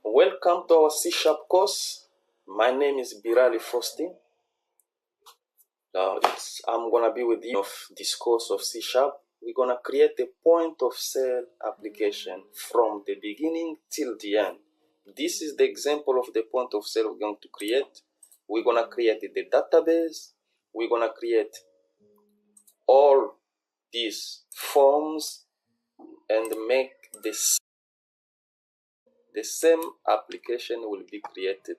Welcome to our C# course. My name is Birali Faustin. I'm gonna be with you of this course of C#. We're gonna create a point of sale application from the beginning till the end. This is the example of the point of sale we're going to create. We're gonna create the database. We're gonna create all these forms and make the same application will be created.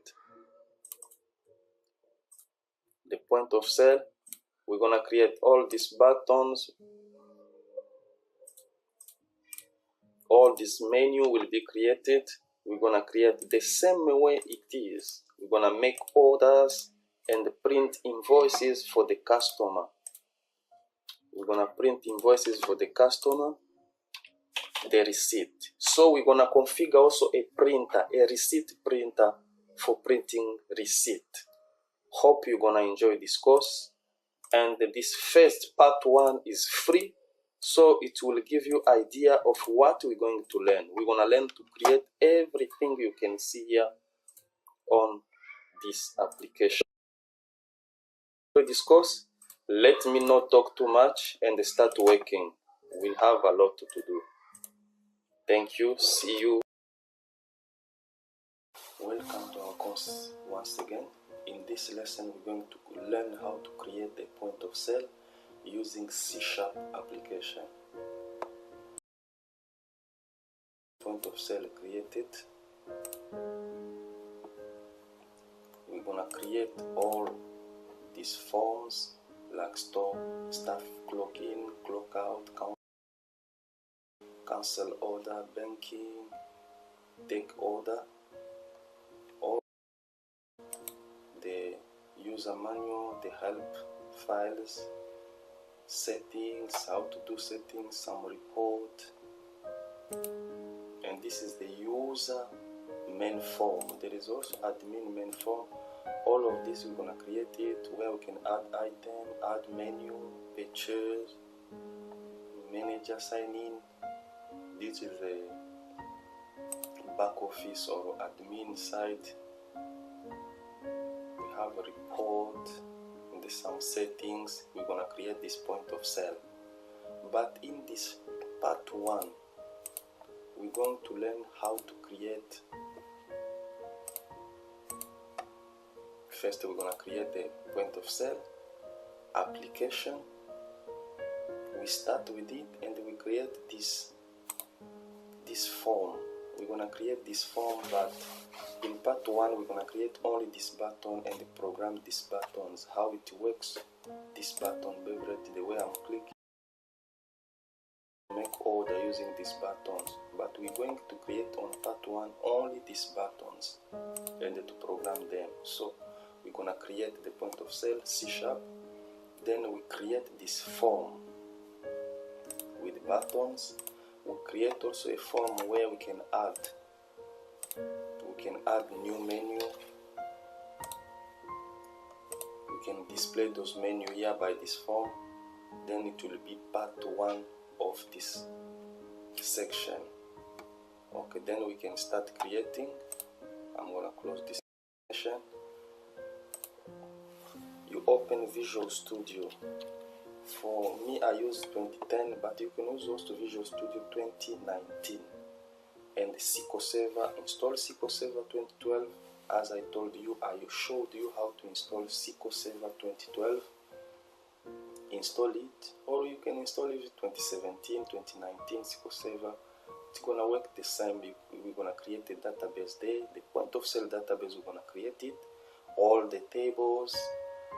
The point of sale, we're gonna create all these buttons, all this menu will be created. We're gonna create the same way it is. We're gonna make orders and print invoices for the customer. We're gonna print invoices for the customer, the receipt. So we're gonna configure also a printer, a receipt printer for printing receipt. Hope you're gonna enjoy this course. And this first part 1 is free, so it will give you idea of what we're going to learn. We're gonna learn to create everything you can see here on this application. For this course, let me not talk too much and start working. We'll have a lot to do. Thank you. See you. Welcome to our course once again. In this lesson, we're going to learn how to create a point of sale using C# application. Point of sale created. We're gonna create all these forms like store, staff, clock in, clock out, cancel order, banking, take order, all the user manual, the help files, settings, how to do settings, some report, and this is the user main form. There is also admin main form. All of this we're gonna create it where we can add item, add menu, pictures, manager sign in. This is the back office or admin side. We have a report and there's some settings. We're gonna create this point of sale. But in this part 1, we're going to learn how to create. First, we're gonna create the point of sale application. We start with it and we create this form. We're gonna create this form, but in part 1 we're gonna create only this button and program these buttons, how it works. This button, beverage, the way I'm clicking, make order using these buttons. But we're going to create on part 1 only these buttons and to program them. So we're gonna create the point of sale C#. Then we create this form with buttons. We create also a form where we can add new menu. We can display those menu here by this form. Then it will be part 1 of this section. Okay, then we can start creating. I'm gonna close this section. You open Visual Studio. For me, I use 2010, but you can use also Visual Studio 2019. And SQL Server, install SQL Server 2012. As I told you, I showed you how to install SQL Server 2012. Install it, or you can install it 2017, 2019 SQL Server. It's gonna work the same. We're gonna create a database there. The point of sale database, we're gonna create it. All the tables,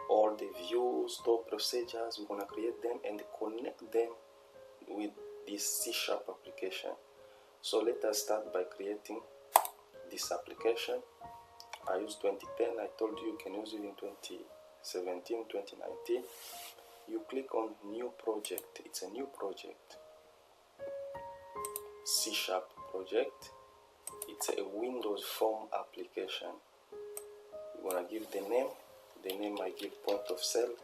all the views, store procedures, we're gonna create them and connect them with this C# application. So let us start by creating this application. I use 2010. I told you you can use it in 2017, 2019. You click on new project. It's a new project, C# project. It's a Windows form application. We're gonna give the name. The name I give point of sale.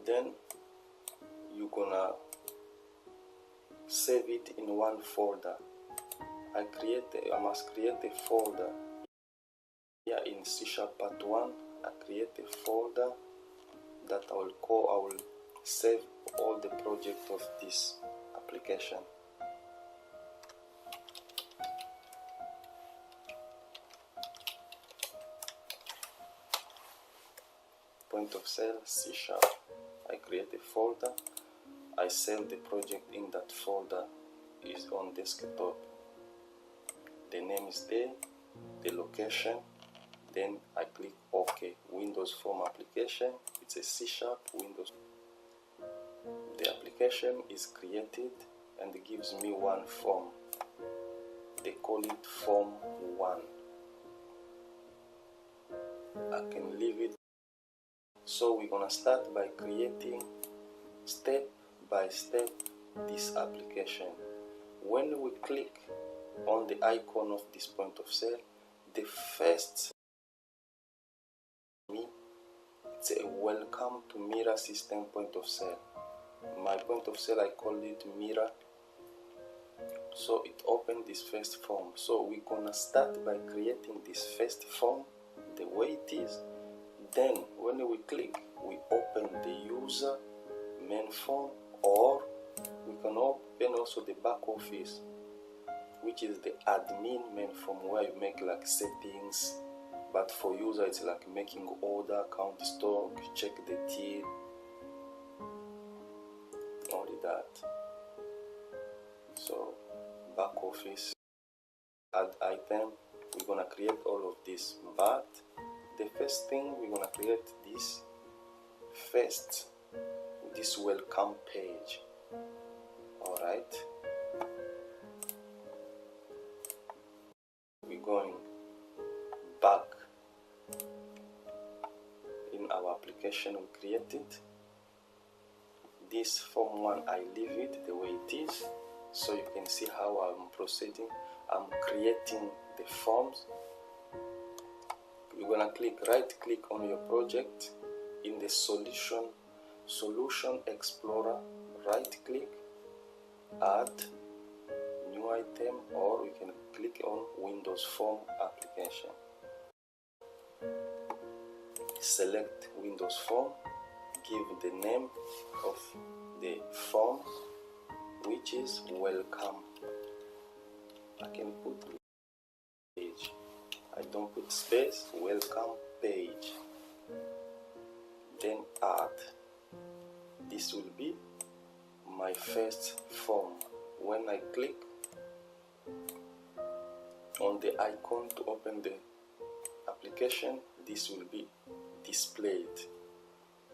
Then you're gonna save it in one folder. I must create a folder here in C# part 1. I create a folder that I will save all the project of this application. Point of sale C#. I create a folder. I save the project in that folder. Is on desktop. The name is there, the location. Then I click OK. Windows Form application. It's a C# Windows. The application is created and gives me one form. They call it Form 1. I can leave it. So we're gonna start by creating step by step this application. When we click on the icon of this point of sale, the first it's a welcome to Mira system point of sale. My point of sale, I call it Mira. So it opened this first form. So we're gonna start by creating this first form the way it is. Then when we click, we open the user main form, or we can open also the back office, which is the admin main form, where you make like settings. But for user, it's like making order, count stock, check the till, only that. So back office, add item, we're gonna create all of this. But the first thing, we're gonna create this first, this welcome page. Alright, we're going back in our application we created. This form 1, I leave it the way it is, so you can see how I'm proceeding. I'm creating the forms. You're gonna right click on your project in the solution explorer, right click, add new item, or you can click on Windows Form application. Select Windows Form, give the name of the form, which is welcome. I can put page. I don't put space. Welcome page. Then add. This will be my first form. When I click on the icon to open the application, this will be displayed.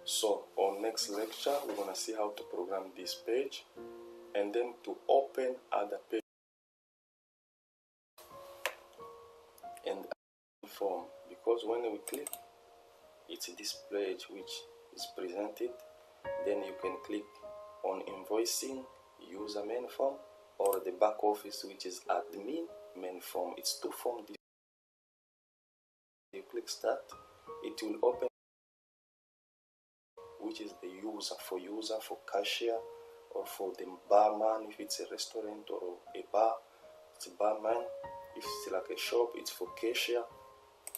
So on next lecture, we're gonna see how to program this page and then to open other page and form, because when we click, it's this page which is presented. Then you can click on invoicing, user main form, or the back office, which is admin main form. It's two forms. You click start, it will open, which is the user, for cashier, or for the barman. If it's a restaurant or a bar, it's a barman. If it's like a shop, it's for cashier.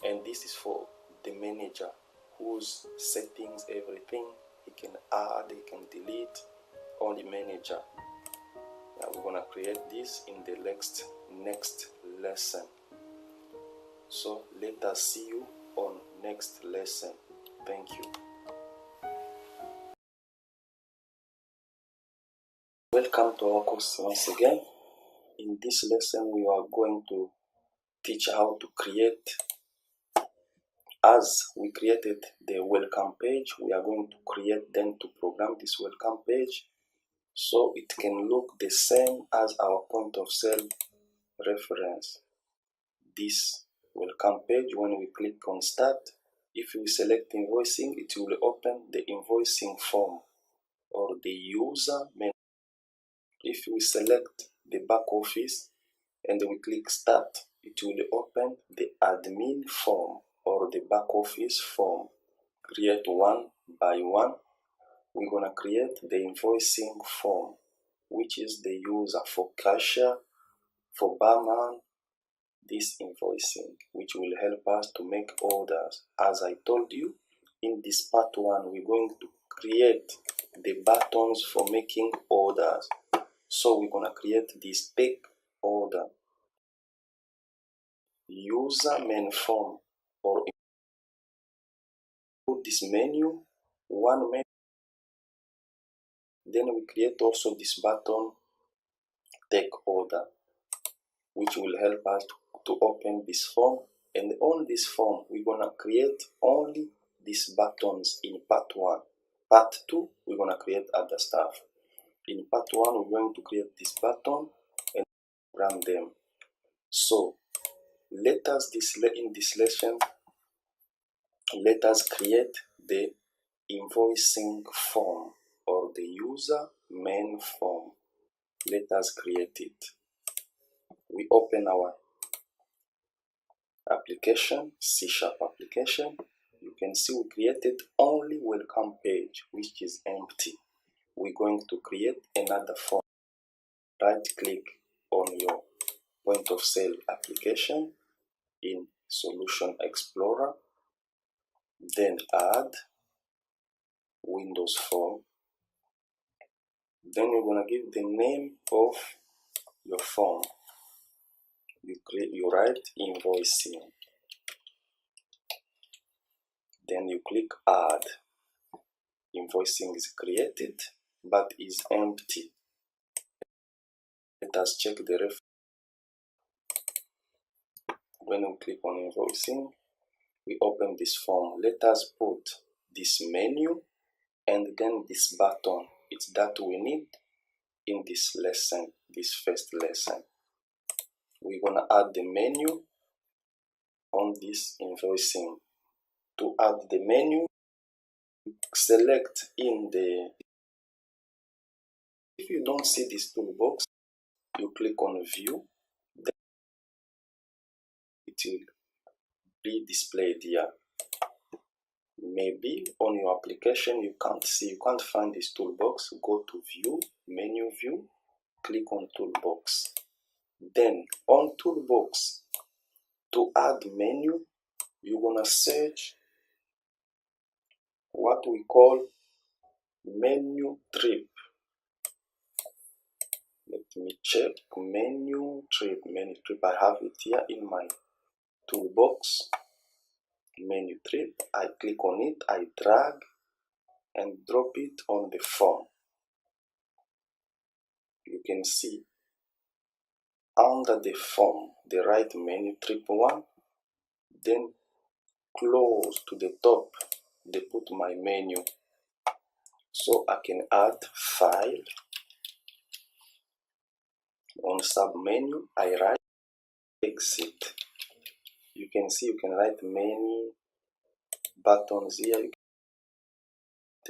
And this is for the manager, whose settings, everything, he can add, he can delete, only manager. Now we're gonna create this in the next lesson. So let us see you on next lesson. Thank you. Welcome to our course once again. In this lesson, we are going to teach how to create. As we created the welcome page, we are going to create then to program this welcome page so it can look the same as our point of sale reference. This welcome page, when we click on start, if we select invoicing, it will open the invoicing form or the user menu. If we select the back office and we click start, it will open the admin form or the back office form. Create one by one. We're gonna create the invoicing form. which is the user, for cashier, for barman, this invoicing, which will help us to make orders. As I told you, in this part 1, we're going to create the buttons for making orders. So we're going to create this take order, user main form, or put this menu, one menu. Then we create also this button, take order, which will help us to open this form. And on this form, we're going to create only these buttons in part 1. Part 2, we're going to create other stuff. In part 1, we're going to create this button and run them. So let us, in this lesson, let us create the invoicing form, or the user main form. Let us create it. We open our application, C# application. You can see we created only welcome page, which is empty. We're going to create another form. Right click on your point of sale application in Solution Explorer, then add Windows form. Then you're going to give the name of your form. You write invoicing. Then you click add. Invoicing is created but is empty. Let us check the reference. When we click on invoicing, we open this form. Let us put this menu and then this button. It's that we need in this lesson, this first lesson. We're gonna add the menu on this invoicing. To add the menu, select in the, if you don't see this toolbox, you click on view, then it will be displayed here. Maybe on your application you can't find this toolbox. Go to view, menu view, click on toolbox. Then on toolbox, to add menu, you're gonna search what we call menu trip. Let me check menu trip. I have it here in my toolbox. Menu trip. I click on it, I drag and drop it on the form. You can see under the form, the right menu trip 1, then close to the top, they put my menu. So I can add file. On sub menu, I write exit. You can see you can write many buttons here,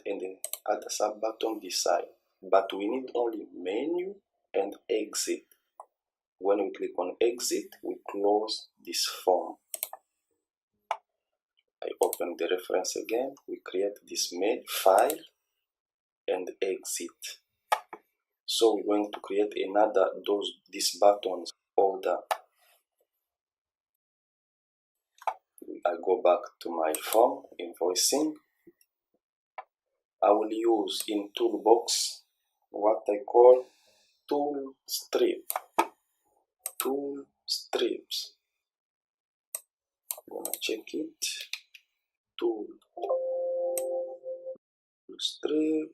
and then add a sub button this side. But we need only menu and exit. When we click on exit, we close this form. I open the reference again. We create this main file and exit. So we're going to create another these buttons order. I go back to my form, invoicing. I will use in toolbox what I call tool strip. Tool strips. I'm gonna check it. Tool strip.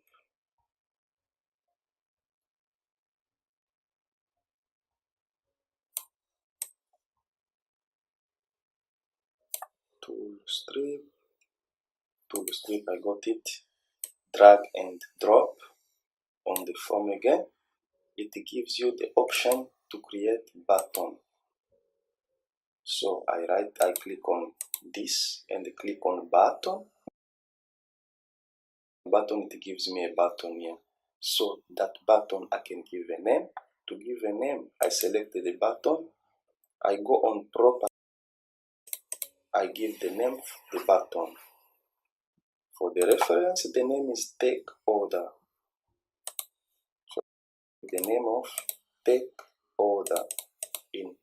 Tool strip. Tool strip. I got it. Drag and drop on the form again. It gives you the option to create button. So I click on this and click on button. Button, it gives me a button here. So that button I can give a name. To give a name, I select the button. I go on property. I give the name of the button. For the reference, the name is take order. So the name of take order. In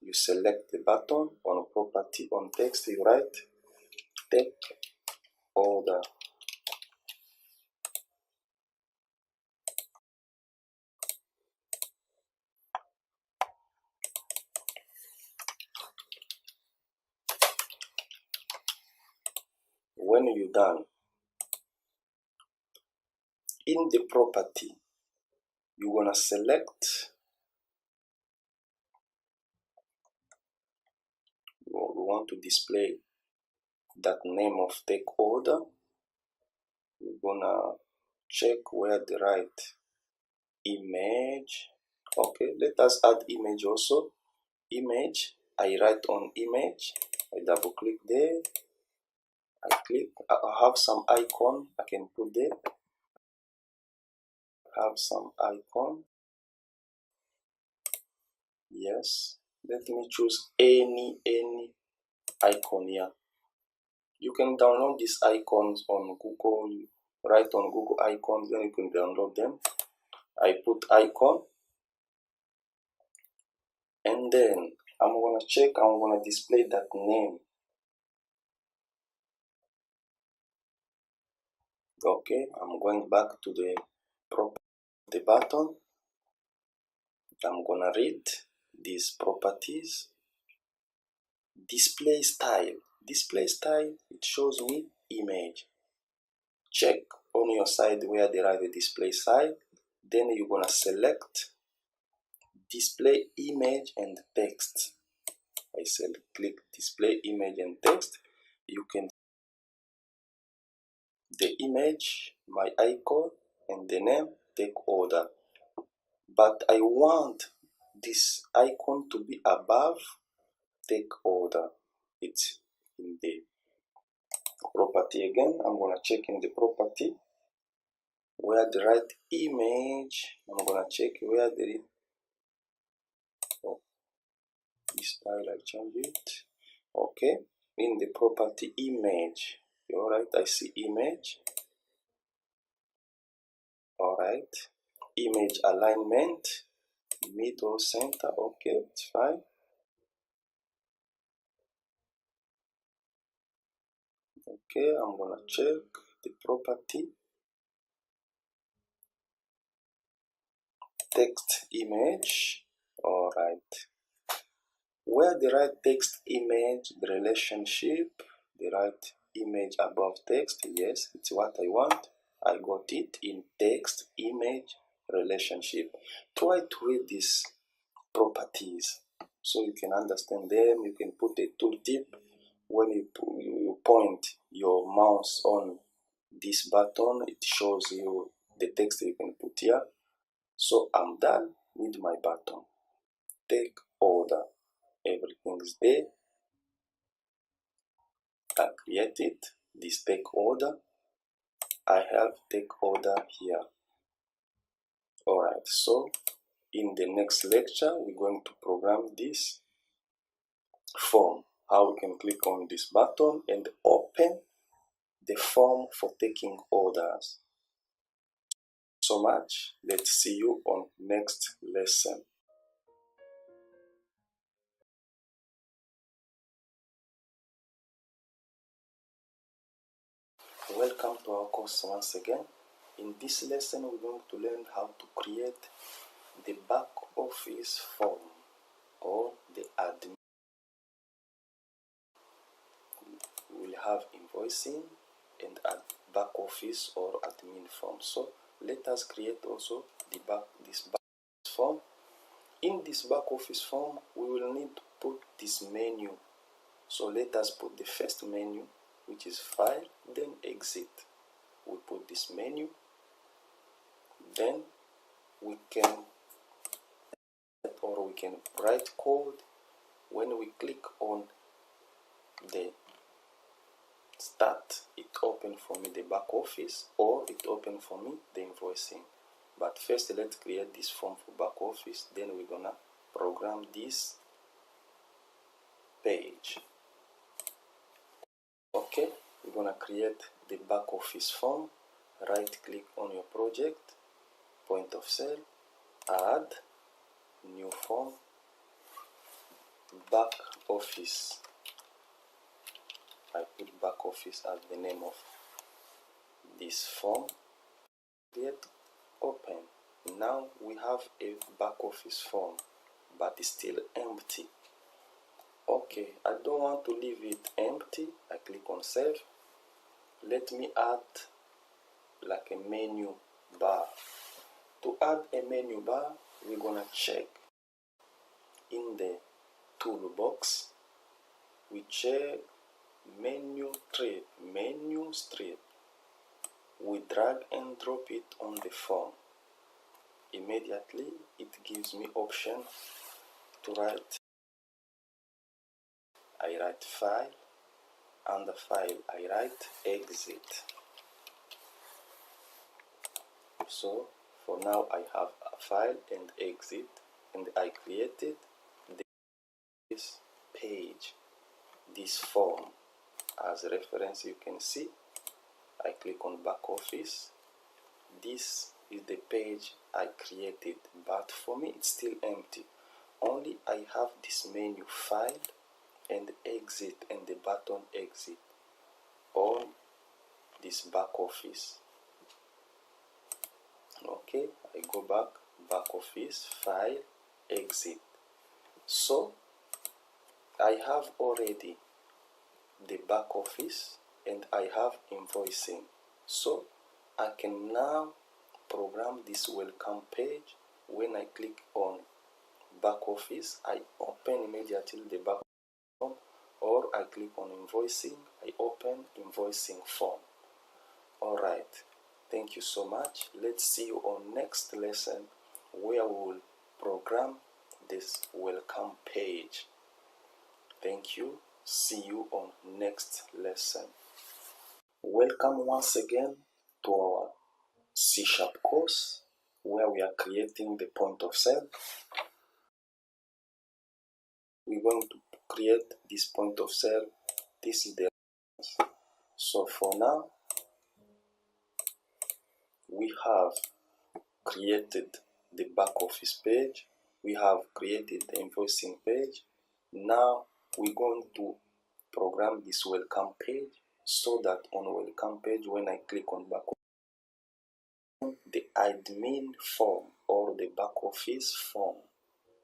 you select the button on property, on text you write take order. When you're done, in the property you're gonna select, we want to display that name of take order. We're gonna check where the right image. Okay, let us add image also. Image, I write on image, I double click there, I click, I have some icon I can put there, have some icon, yes, let me choose any icon here. You can download these icons on Google, write on Google icons, then you can download them. I put icon, and then I'm gonna check, I'm gonna display that name. Okay, I'm going back to the button. I'm gonna read these properties. Display style. Display style, it shows me image. Check on your side where there are the display style. Then you're gonna select display image and text. I click display image and text. You can the image, my icon, and the name take order. But I want this icon to be above take order. It's in the property again. I'm gonna check in the property where the right image. I'm gonna check where there is. Oh, this style I change it. Okay, in the property image. Alright, I see image. Alright, image alignment, middle center. Okay, it's fine. Okay, I'm gonna check the property text image. Alright, where the right text image, the relationship, the right image above text, yes, it's what I want. I got it in text image relationship. Try to read these properties so you can understand them. You can put a tooltip when you point your mouse on this button, it shows you the text you can put here. So I'm done with my button. Take order. Everything is there. I created this take order. I have take order here. Alright, so in the next lecture, we're going to program this form. How we can click on this button and open the form for taking orders. So much. Let's see you on next lesson. Welcome to our course once again. In this lesson, we're going to learn how to create the back office form or the admin. We will have invoicing and back office or admin form. So let us create also this back office form. In this back office form, we will need to put this menu. So let us put the first menu, which is file, then exit. We put this menu, then we can write code. When we click on the start, it opens for me the back office, or it opens for me the invoicing. But first, let's create this form for back office, then we're gonna program this page. Okay, we're gonna create the back office form. Right click on your project, point of sale, add new form, back office. I put back office as the name of this form. Create, open. Now we have a back office form, but it's still empty. Okay, I don't want to leave it empty. I click on save. Let me add like a menu bar. To add a menu bar, we're gonna check in the toolbox. We check menu strip. We drag and drop it on the form. Immediately it gives me option to write. I write file. Under file I write exit. So for now I have a file and exit, and I created this page, this form as reference. You can see I click on back office. This is the page I created, but for me it's still empty. Only I have this menu file and exit and the button exit on this back office. Okay, I go back office, file, exit. So I have already the back office and I have invoicing. So I can now program this welcome page. When I click on back office, I open immediately the back form, or I click on invoicing, I open invoicing form. Alright, thank you so much. Let's see you on next lesson where we will program this welcome page. Thank you. See you on next lesson. Welcome once again to our C# course where we are creating the point of sale. We're going to create this point of sale. This is the reference. So for now, we have created the back office page. We have created the invoicing page. Now we're going to program this welcome page, so that on welcome page, when I click on back office, the admin form or the back office form,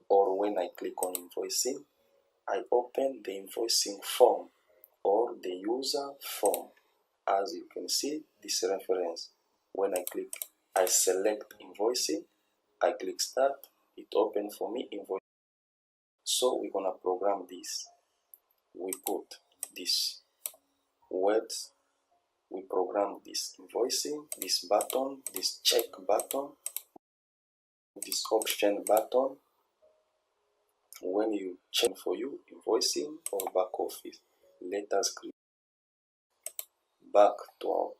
or when I click on invoicing, I open the invoicing form or the user form. As you can see, this reference, when I click, I select invoicing, I click start, it opens for me invoicing. So we're gonna program this. We put this words, we program this invoicing, this button, this check button, this option button. When you check for you, invoicing or back office, let us click back to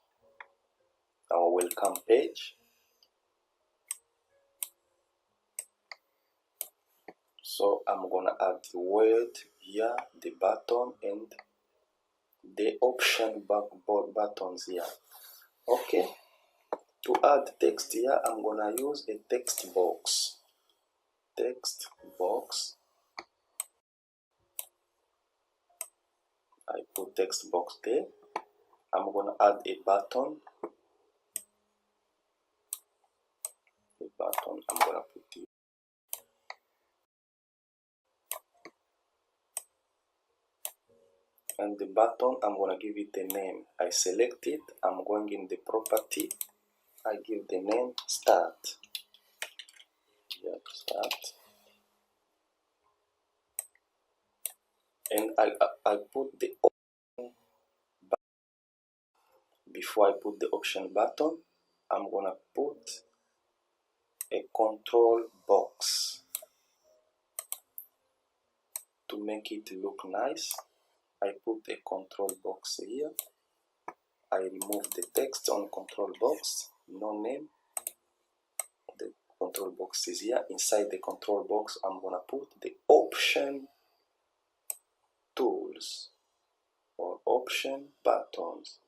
our welcome page. So I'm gonna add the word here, the button, and the option buttons here. Okay. To add text here, I'm gonna use a text box. Text box. I put text box there. I'm gonna add a button. The button I'm gonna put it. And the button I'm gonna give it a name. I select it. I'm going in the property. I give the name start. Yep, start. And I put the option button. Before I put the option button, I'm gonna put a control box to make it look nice. I put a control box here. I remove the text on control box, no name. The control box is here. Inside the control box, I'm gonna put the option tools or option buttons.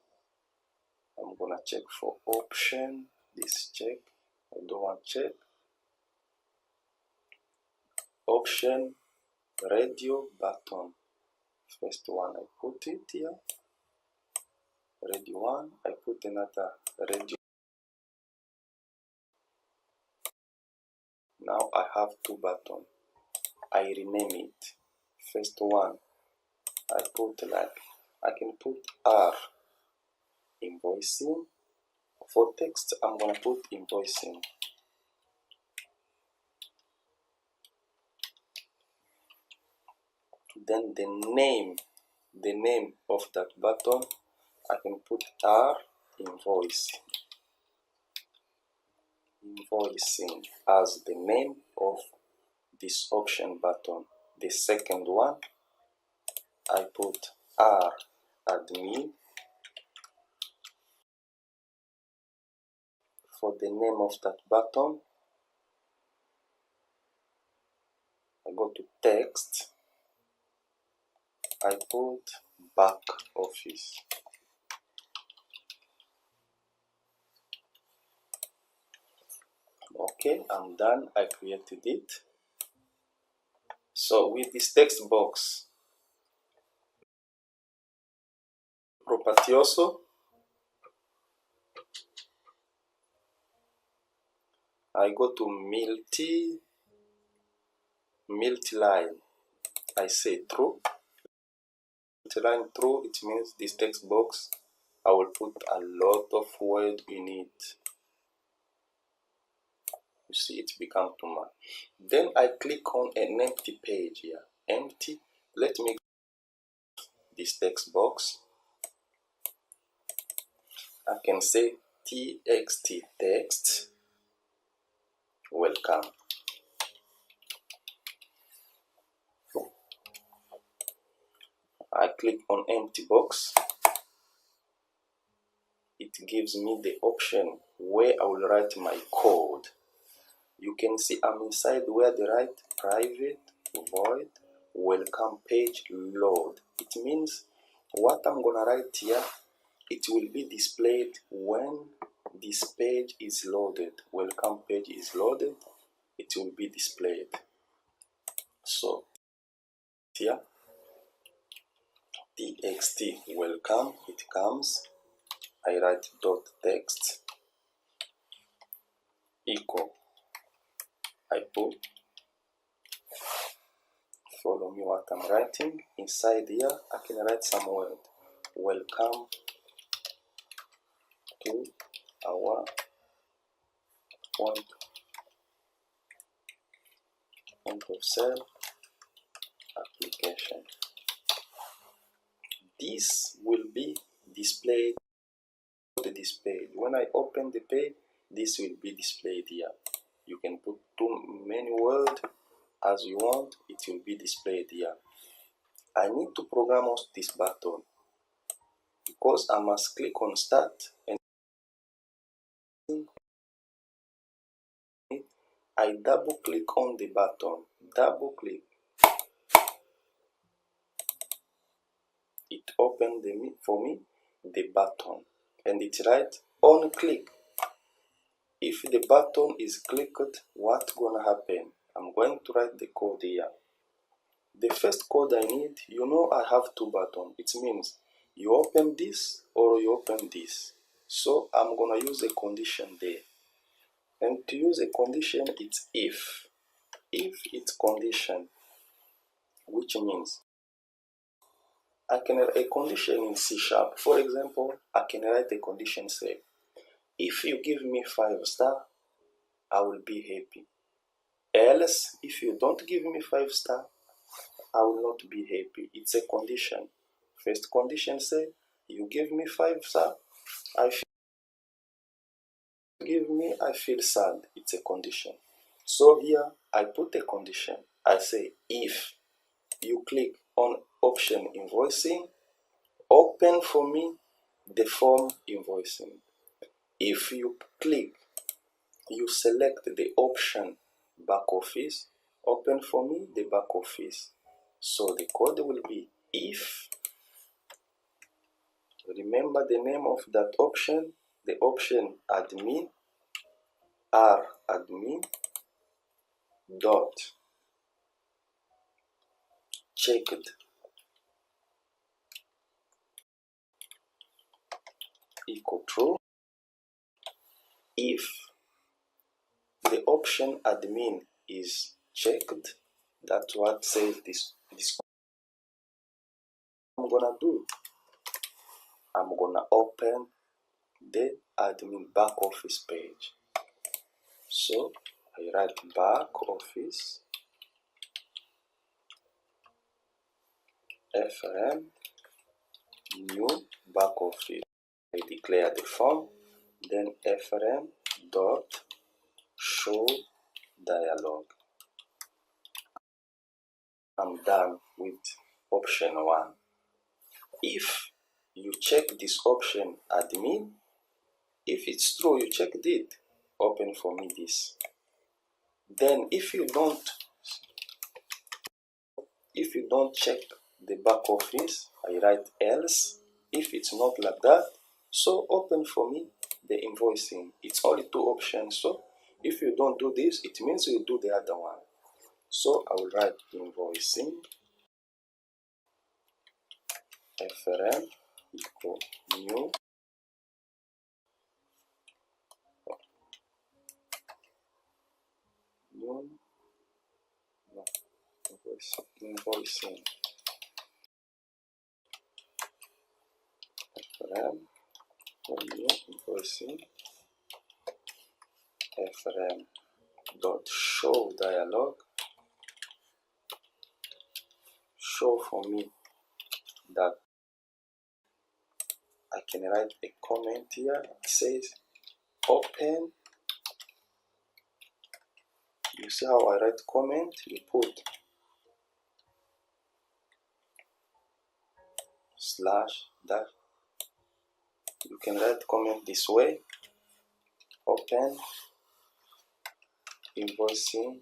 I'm gonna check for option. This check. I don't want check. option radio button. First one, I put it here, radio 1, I put another radio. Now I have two buttons. I rename it. First one, I can put R, invoicing. For text, I'm gonna put invoicing. Then the name of that button, I can put R, invoicing as the name of this option button. The second one, I put R, admin, for the name of that button. I go to text, I put back office. Okay, I'm done. I created it. So with this text box property also, I go to multi-line. I say true. Multi-line true, it means this text box, I will put a lot of word in it. You see, it become too much. Then I click on an empty page here. Empty. Let me this text box. I can say txt text welcome. I click on empty box. It gives me the option where I will write my code. You can see I'm inside where they write private void welcome page load. It means what I'm gonna write here, it will be displayed when this page is loaded. Welcome page is loaded, it will be displayed. So here txt welcome, it comes. I write dot text equal, I put, follow me what I'm writing. Inside here I can write some word. Welcome to our point of sale application. This will be displayed on this page. When I open the page, this will be displayed here. You can put too many words as you want, it will be displayed here. I need to program out this button because I must click on start and I double click on the button. Double click. It opened for me the button and it write on click. If the button is clicked, what's gonna happen? I'm going to write the code here. The first code I need, you know I have two buttons. It means you open this or you open this. So I'm gonna use a condition there. And to use a condition, it's if. If it's condition, which means I can write a condition in C#. For example, I can write a condition say, if you give me 5 stars, I will be happy. Else, if you don't give me 5 stars, I will not be happy. It's a condition. First condition say, you give me 5 stars, I feel sad. It's a condition. So here, I put a condition. I say, if you click on option invoicing, open for me the form invoicing. If you click, you select the option back office, open for me the back office. So the code will be if, remember the name of that option, the option admin, r admin dot checked equal true if the option admin is checked. That's what says this. I'm gonna do. I'm gonna open the admin back office page. So I write back office FRM new back office. I declare the form, then FRM dot show dialog. I'm done with option 1. If you check this option admin, if it's true you checked it, open for me this. Then if you don't check the back office, I write else. If it's not like that, so open for me the invoicing. It's only 2 options, so if you don't do this, it means you do the other one. So I will write invoicing FRM equal new invoicing FRM new invoicing FRM dot show dialog. Show for me that I can write a comment here. It says open. You see how I write comment? You put slash that. You can write comment this way. Open invoicing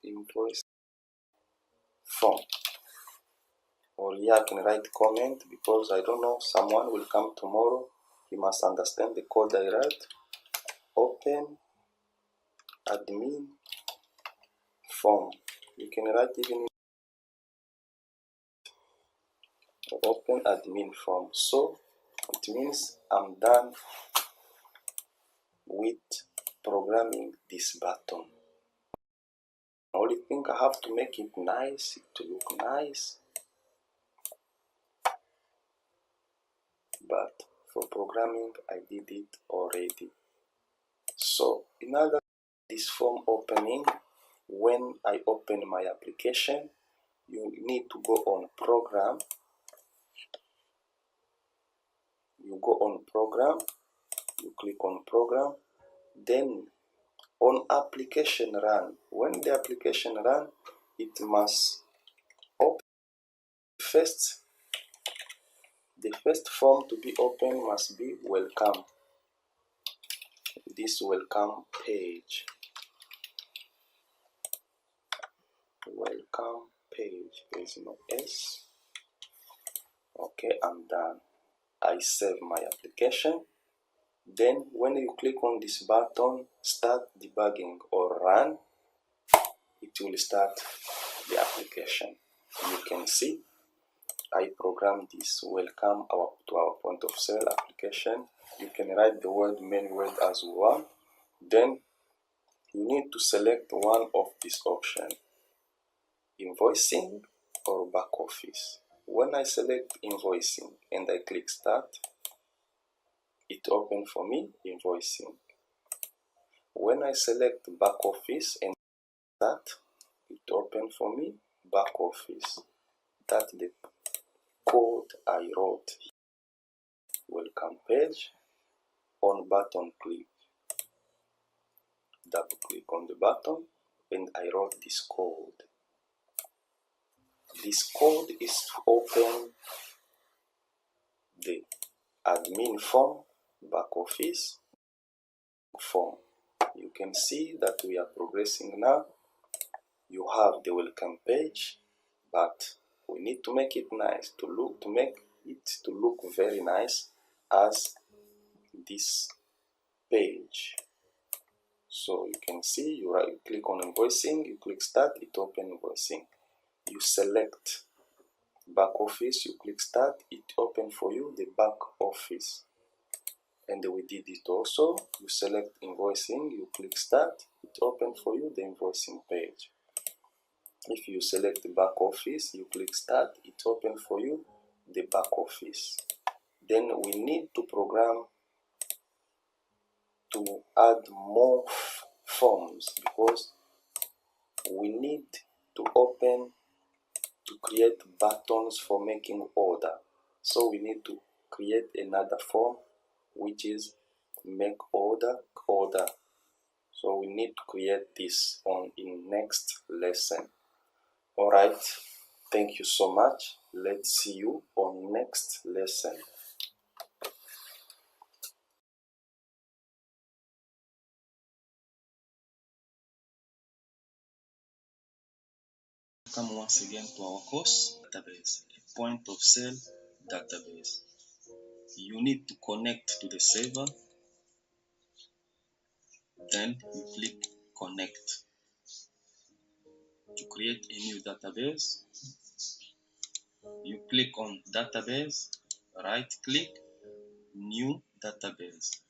invoice form. Or here I can write comment because I don't know, someone will come tomorrow. He must understand the code I write. Open admin form. You can write even open admin form. So it means I'm done with programming this button. Only thing I have to make it nice, to look nice. But for programming I did it already. So in order this form opening, when I open my application, you need to go on program. You go on program, you click on program, then on application run. When the application run, it must open first. The first form to be open must be welcome. This welcome page. Welcome page. There is no S. Okay, I'm done. I save my application. Then when you click on this button, start debugging or run, it will start the application. You can see I programmed this welcome to our point of sale application. You can write the word main word as you want. Then you need to select one of these options, invoicing or back office. When I select invoicing and I click start, it opens for me invoicing. When I select back office and start, it opens for me back office. That's the code I wrote. Welcome page. On button click, double click on the button, and I wrote this code. This code is to open the admin form, back office form. You can see that we are progressing now. You have the welcome page, but we need to make it nice, to make it to look very nice as this page. So you can see, you click on invoicing, you click start, it opens invoicing. You select back office, you click start, it opens for you the back office. And we did it also. You select invoicing, you click start, it opens for you the invoicing page. If you select the back office, you click start, it opens for you the back office. Then we need to program to add more forms, because we need to create buttons for making order. So we need to create another form, which is make order. So we need to create this in next lesson. Alright, thank you so much. Let's see you on next lesson. Welcome once again to our course, database, a point of sale database. You need to connect to the server, then you click connect. To create a new database, you click on database, right click, new database.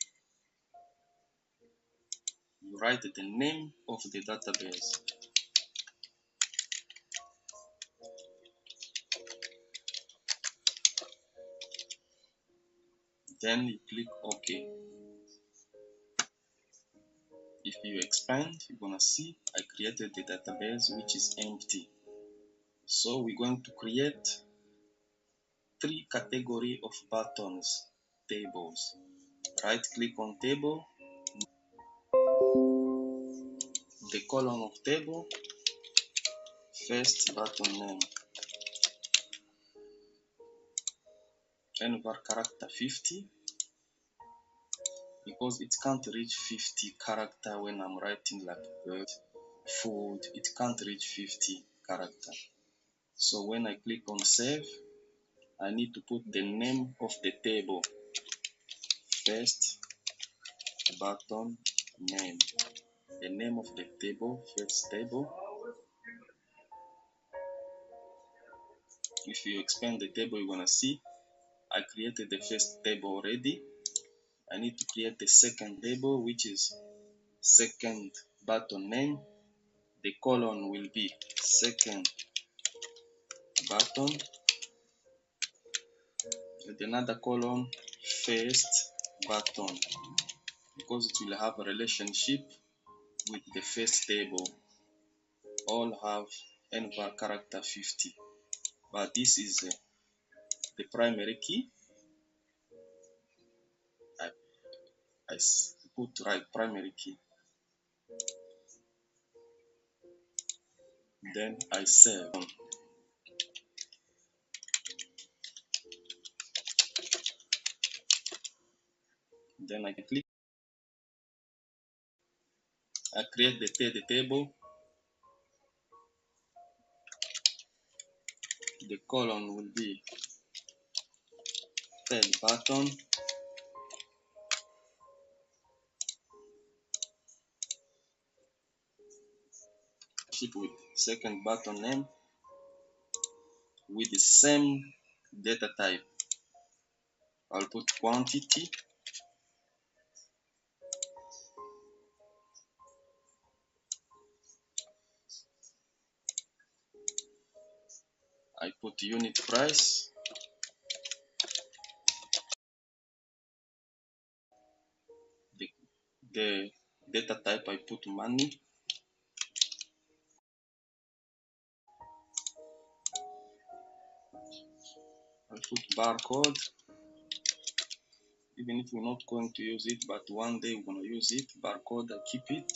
You write the name of the database. Then you click OK. If you expand, you're gonna see I created the database which is empty. So we're going to create 3 categories of buttons, tables. Right click on table, the column of table, first button name, envar character 50, because it can't reach 50 character when I'm writing like food, it can't reach 50 character. So when I click on save, I need to put the name of the table, first button name, the name of the table, first table. If you expand the table, you're gonna see I created the first table already. I need to create the second table, which is second button name. The column will be second button, and another column first button, because it will have a relationship with the first table. All have envar character 50, but this is the primary key. I put right primary key, then I save. Then I click, I create the table. The column will be third button, with second button name with the same data type. I'll put quantity, I put unit price, the data type I put money, I put barcode, even if we're not going to use it, but one day we're going to use it. Barcode, I keep it,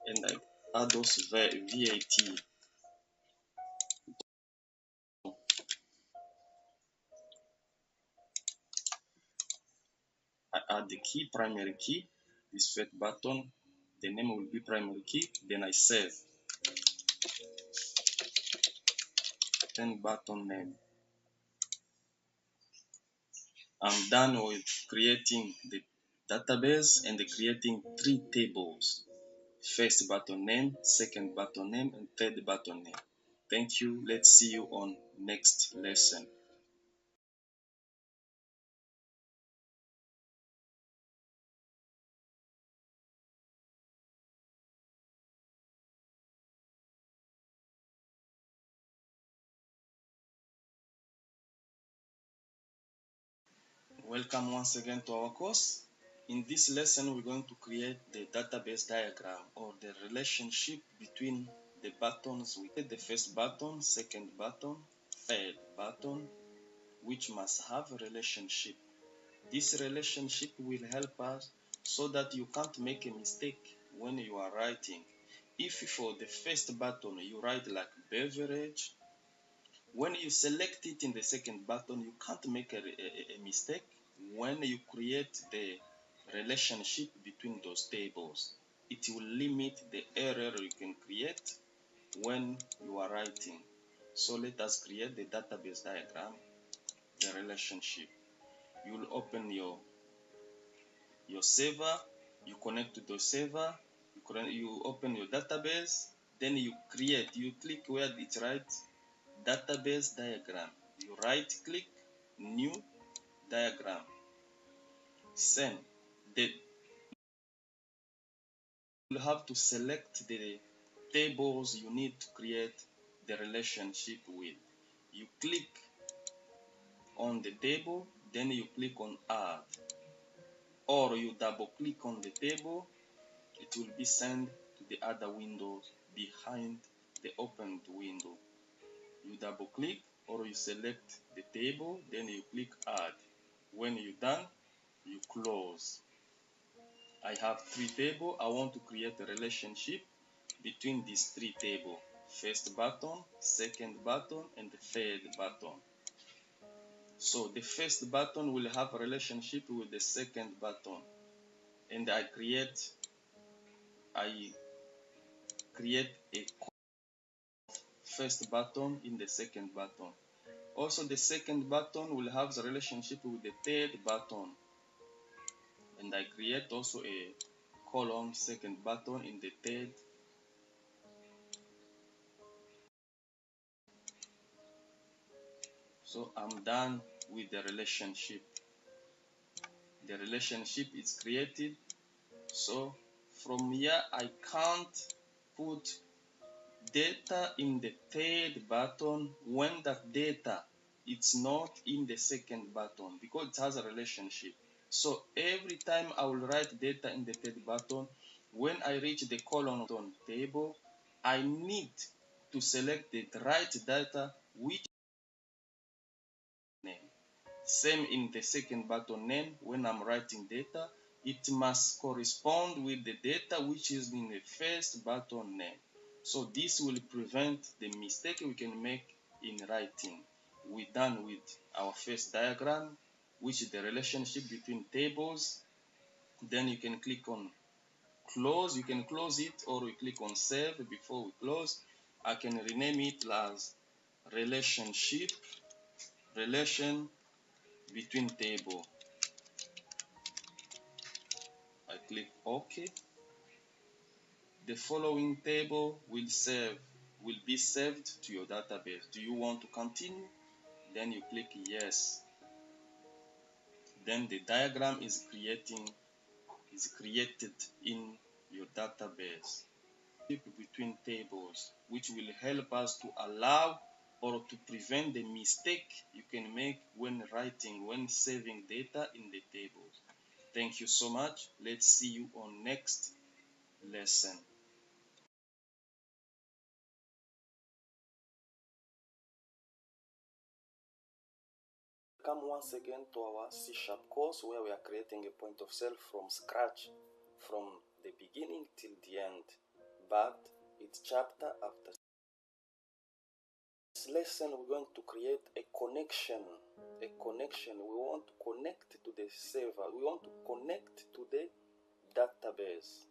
and I add also VAT. I add the key, primary key, this first button, the name will be primary key, then I save. Then button name. I'm done with creating database and creating 3 tables. First button name, second button name, and third button name. Thank you. Let's see you on next lesson. Welcome once again to our course. In this lesson, we're going to create the database diagram or the relationship between the buttons. We get the first button, second button, third button, which must have a relationship. This relationship will help us so that you can't make a mistake when you are writing. If for the first button you write like beverage, when you select it in the second button, you can't make a mistake when you create the relationship between those tables. It will limit the error you can create when you are writing. So let us create the database diagram, the relationship. You will open your server, you connect to the server, you open your database, then you click where it's right, database diagram. You right click, new diagram. Same. You have to select the tables you need to create the relationship with. You click on the table, then you click on add, or you double click on the table. It will be sent to the other window behind the opened window. You double click or you select the table, then you click add. When you're done, you close. I have 3 tables. I want to create a relationship between these 3 tables. First button, second button, and the third button. So the first button will have a relationship with the second button. And I create a first button in the second button. Also, the second button will have the relationship with the third button. And I create also a column second button in the third. So I'm done with the relationship. The relationship is created. So from here, I can't put data in the third button when that data it's not in the second button because it has a relationship. So every time I will write data in the third button, when I reach the column table, I need to select the right data which name. Same in the second button name. When I'm writing data, it must correspond with the data which is in the first button name. So this will prevent the mistake we can make in writing. We're done with our first diagram, which is the relationship between tables. Then you can click on close. You can close it or we click on save before we close. I can rename it as relationship, relation between table. I click OK. The following table will be saved to your database. Do you want to continue? Then you click yes. Then the diagram is created in your database between tables, which will help us to allow or to prevent the mistake you can make when writing, when saving data in the tables. Thank you so much. Let's see you on next lesson. Come once again to our C# course where we are creating a point of sale from scratch, from the beginning till the end, but it's chapter after. This lesson we're going to create a connection. We want to connect to the server. We want to connect to the database.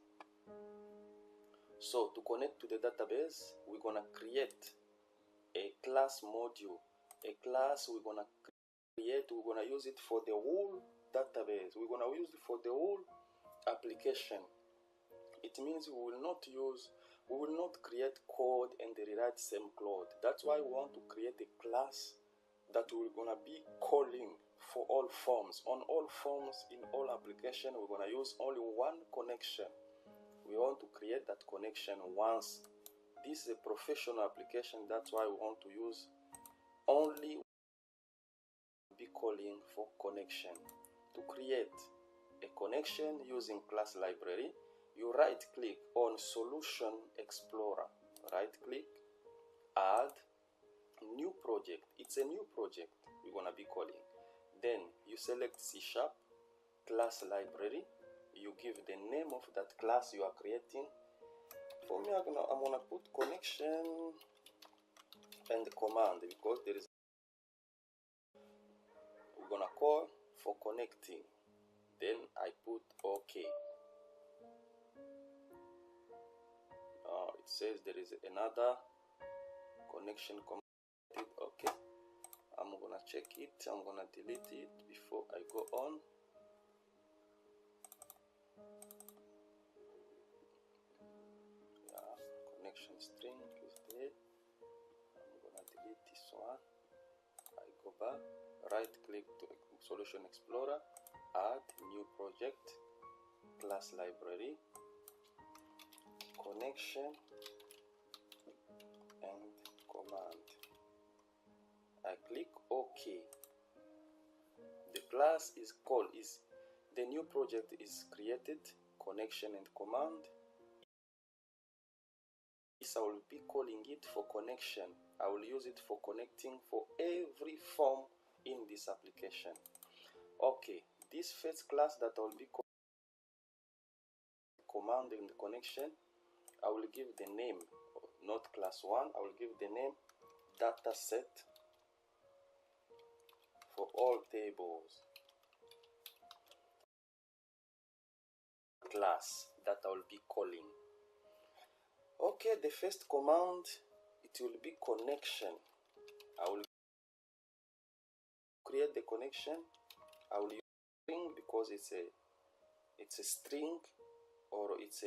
So to connect to the database, we're gonna create a class module. A class we're gonna use it for the whole database. We're gonna use it for the whole application. It means we will not create code and rewrite same code. That's why we want to create a class that we're gonna be calling for all forms. On all forms in all application, we're gonna use only one connection. We want to create that connection once. This is a professional application. That's why we want to use only be calling for connection. To create a connection using class library, you right click on Solution Explorer. Right click, add new project. It's a new project we're gonna be calling. Then you select C# class library. You give the name of that class you are creating. For me, I'm gonna put connection and command, because there is we're gonna call for connecting. Then I put OK. It says there is another connection command. Okay, I'm gonna check it. I'm gonna delete it before I go on. Yeah, connection string is there. I'm gonna delete this one. I go back, right click to Solution Explorer, add new project, class library, connection and command. I click OK. The class is called, the new project is created, connection and command. This I will be calling it for connection. I will use it for connecting for every form in this application. Okay, this first class that I will be command and connection, I will give the name, not class 1, I will give the name dataset for all tables. Class that I will be calling. Okay, the first command, it will be connection. I will create the connection. I will use string because it's a string, or it's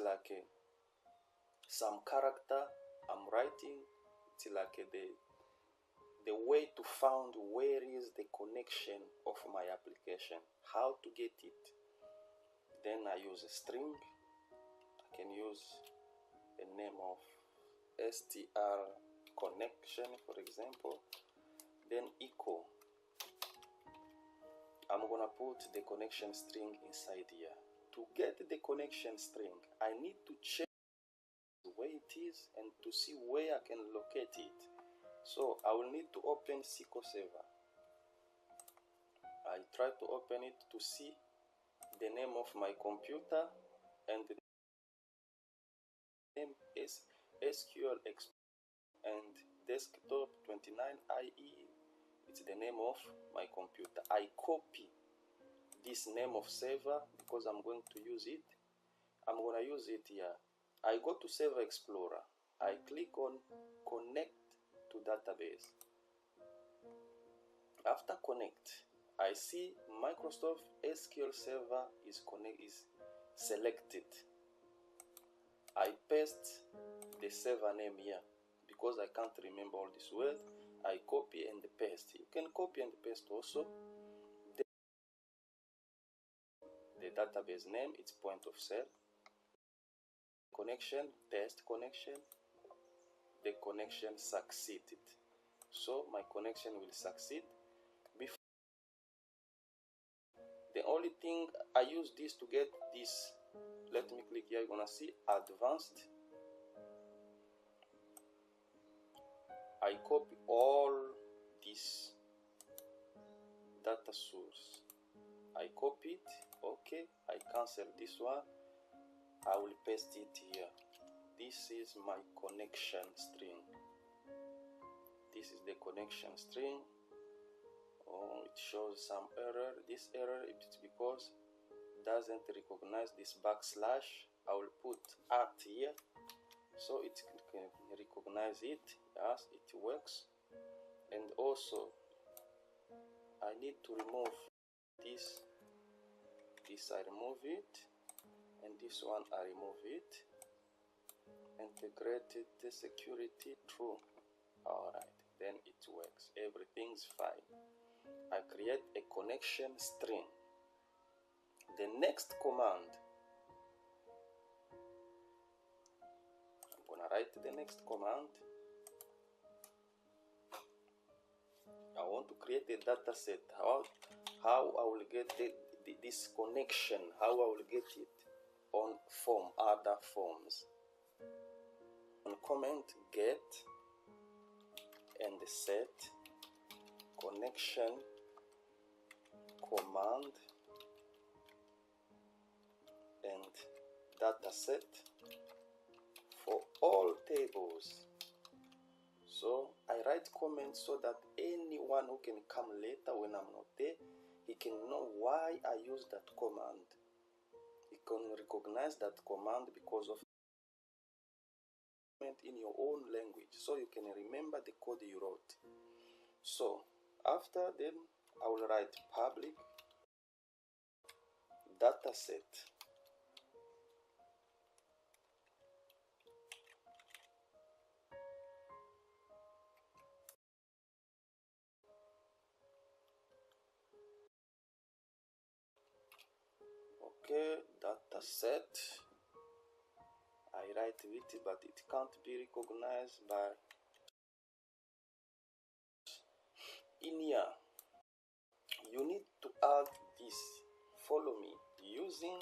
like some character I'm writing. It's like the way to find where is the connection of my application, how to get it. Then I use a string. I can use the name of str connection, for example. Then echo. I'm gonna put the connection string inside here. To get the connection string, I need to check where it is and to see where I can locate it. So I will need to open SQL Server. I try to open it to see the name of my computer, and the name is SQL Explorer and desktop 29IE. It's the name of my computer. I copy this name of server because I'm going to use it. I'm going to use it here. I go to Server Explorer. I click on Connect to Database. After Connect, I see Microsoft SQL Server is selected. I paste the server name here because I can't remember all this word. I copy and paste. You can copy and paste also. The database name, it's point of sale. Connection, test connection. The connection succeeded. So my connection will succeed. Before, the only thing I use this to get this. Let me click here. You're gonna see advanced. I copy all this data source. I copy it. Okay, I cancel this one. I will paste it here. This is my connection string. This is the connection string. Oh, it shows some error. This error is because it doesn't recognize this backslash. I will put at here so it can recognize it. Yes, it works. And also I need to remove this I remove it, and this one I remove it. Integrated the security true. Alright, then it works, everything's fine. I create a connection string. The next command, I'm gonna write the next command. I want to create a data set. How I will get this connection, how I will get it on other forms. On comment get and set connection command and data set for all tables. So I write comments so that anyone who can come later when I'm not there, he can know why I use that command. He can recognize that command because of in your own language, so you can remember the code you wrote. So after then I will write public dataset dataset. I write it, but it can't be recognized by in here. You need to add this. Follow me using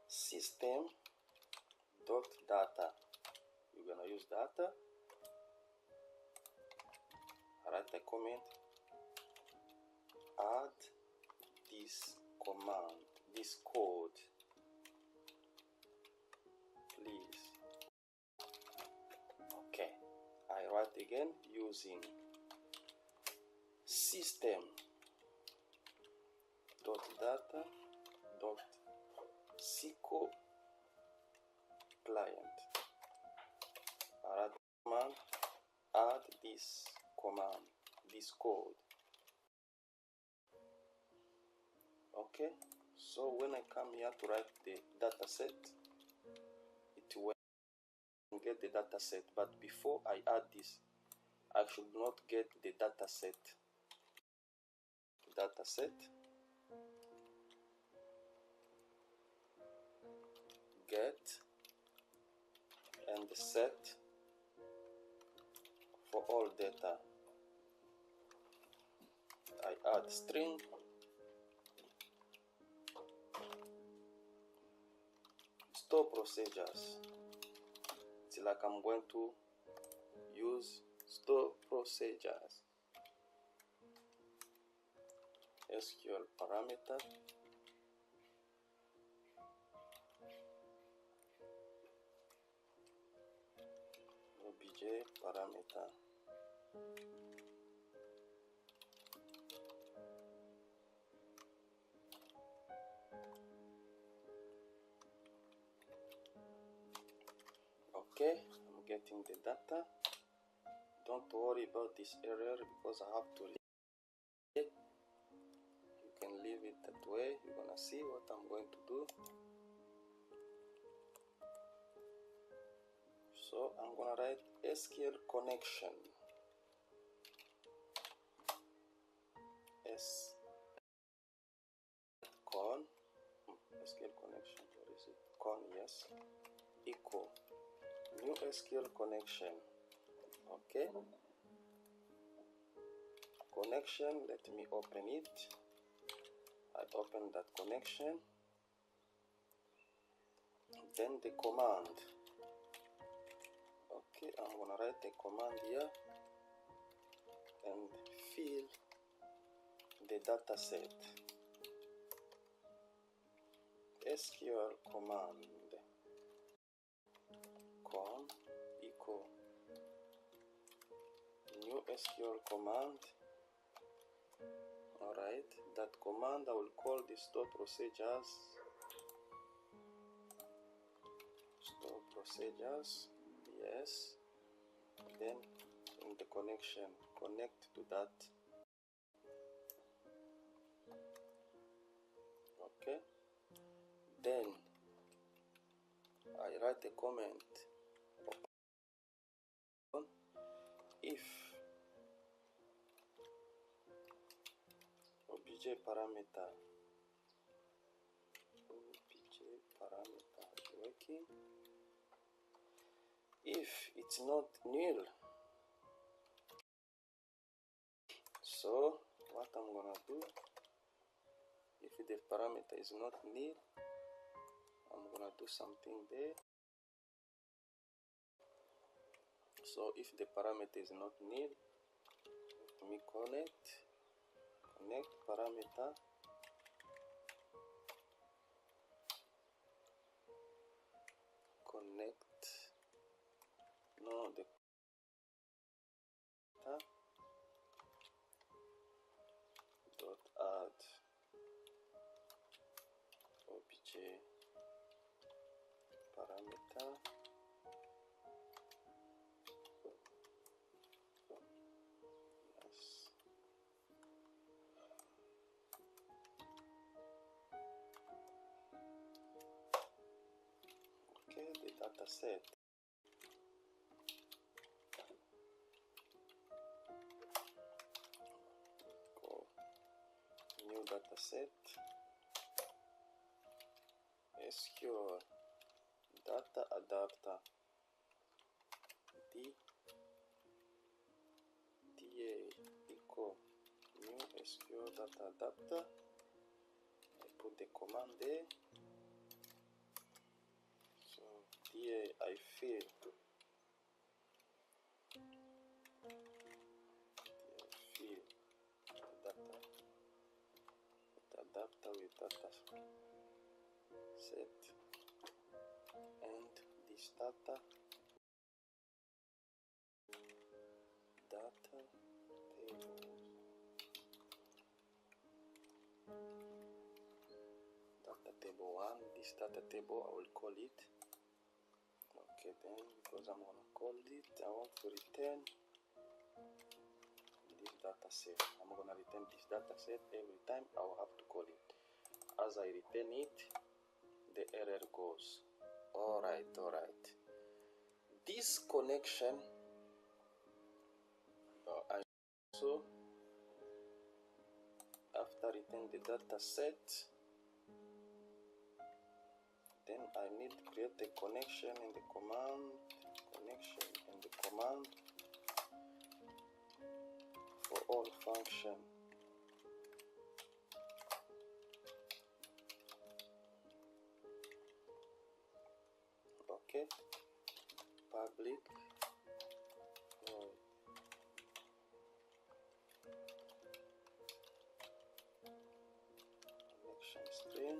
system.data. You're gonna use data. I write a comment. Add this command, this code, please. Okay, I write again using system.data.SQL client. I write command, add this command, this code. Okay, so when I come here to write the data set, it will get the data set, but before I add this, I should not get the data set. Get and set for all data. I add string store procedures. It's like I'm going to use store procedures. SQL parameter, obj parameter. Okay, I'm getting the data. Don't worry about this error because I have to leave it. You can leave it that way. You're gonna see what I'm going to do. So I'm gonna write SQL connection. SQL connection. What is it? Yes. Equal new SQL connection. Okay. Connection. Let me open it. I open that connection. Then the command. Okay, I'm gonna write the command here and fill the data set. SQL command con equal new SQL command. Alright, that command I will call the store procedures. Store procedures, yes. Then in the connection, connect to that Okay, then I write a comment if obj parameter is working. If it's not null, so what I'm gonna do, if the parameter is not null, I'm gonna do something there. So if the parameter is not null, let me connect parameter connect no the dot add obj parameter yes. Okay, the data set. Go new data set. SQL data adapter DA equal new SQL data adapter. I put the command there. So DA I fill data adapter with data set and this data table. Data table 1, this data table I will call it. Okay, then because I'm gonna call it, I want to return this data set. I'm gonna return this data set every time I will have to call it. As I return it, the error goes. Alright. This connection I also after return the data set, then I need to create a connection in the command for all function. Okay, public void connection string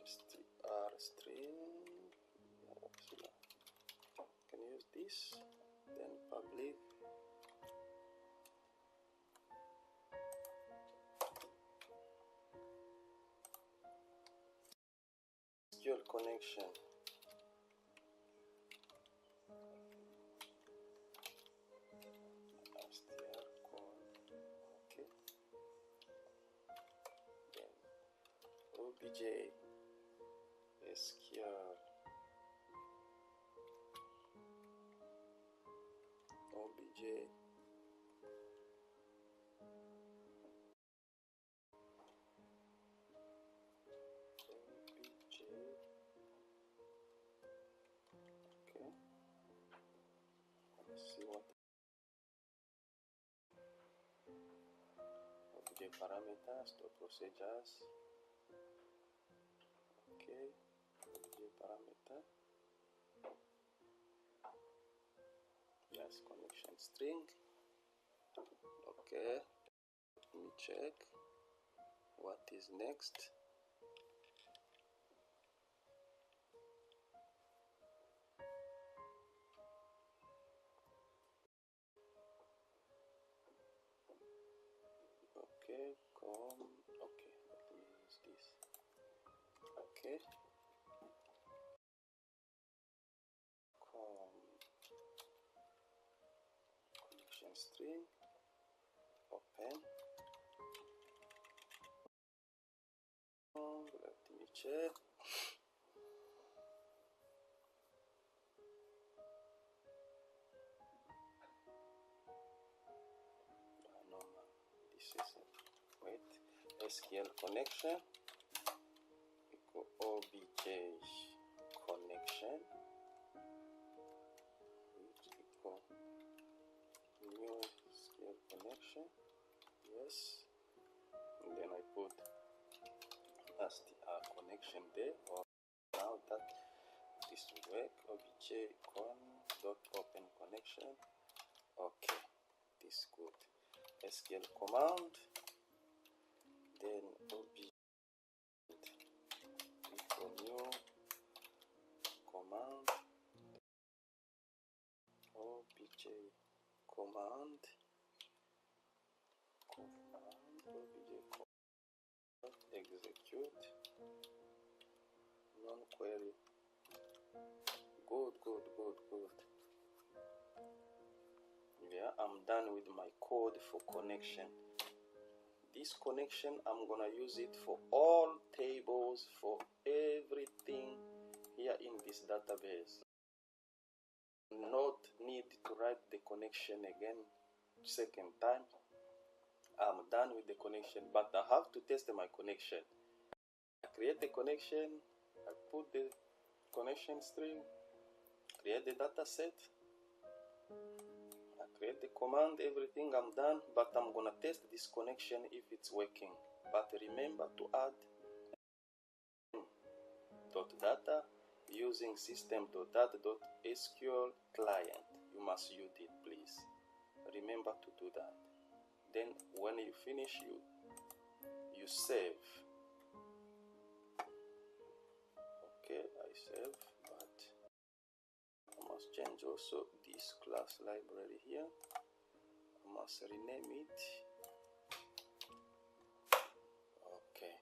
str string. Can use this, then public SQL connection. Okay, then obj SQL obj okay, let's see what obj parameters to procedures. Okay, obj parameter, yes, connection string. Okay, let me check what is next. Okay, okay, let me use this. Okay, connection string, open. Let me check. No, this is it. Wait, SQL connection equal obj connection, which equal new SQL connection. Yes, and then I put str connection there. Or now that this will work, obj con dot open connection. Okay, this is good. SQL command, then obj equal new command, obj command, obj execute non-query. Good. Yeah, I'm done with my code for connection. This connection, I'm gonna use it for all tables, for everything here in this database. Not need to write the connection again second time. I'm done with the connection, but I have to test my connection. I create the connection, I put the connection string, create the data set, I create the command, everything I'm done, but I'm gonna test this connection if it's working. But remember to add .data using system.data.SQL client. You must use it, please. Remember to do that. Then when you finish, you save. Okay, I save, but I must change also this class library here. I must rename it. Okay,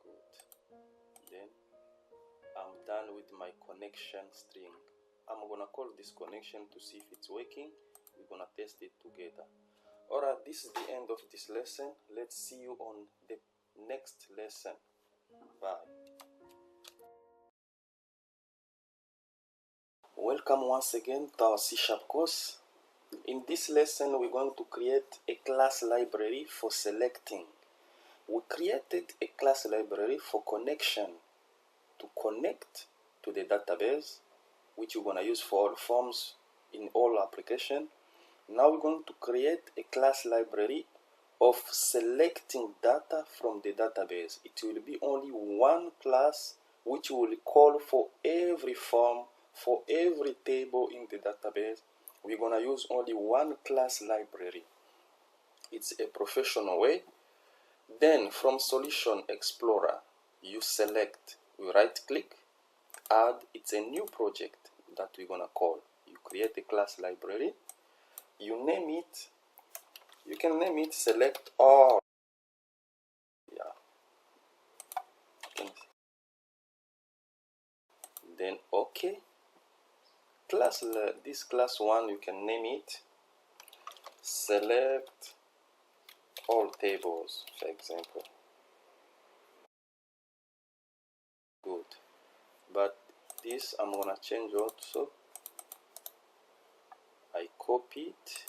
good. Then I'm done with my connection string. I'm gonna call this connection to see if it's working. We're gonna test it together. Alright, this is the end of this lesson. Let's see you on the next lesson. Bye. Welcome once again to our C# course. In this lesson, we're going to create a class library for selecting. We created a class library for connection to connect to the database, which we're going to use for all forms in all applications. Now we're going to create a class library of selecting data from the database. It will be only one class which will call for every form, for every table in the database. We're going to use only one class library. It's a professional way. Then from Solution Explorer, you select, you right click, add, it's a new project that we're going to call. You create a class library. You name it, you can name it select all. Yeah. Then okay. This class 1, you can name it select all tables, for example. Good. But this I'm gonna change also. I copy it,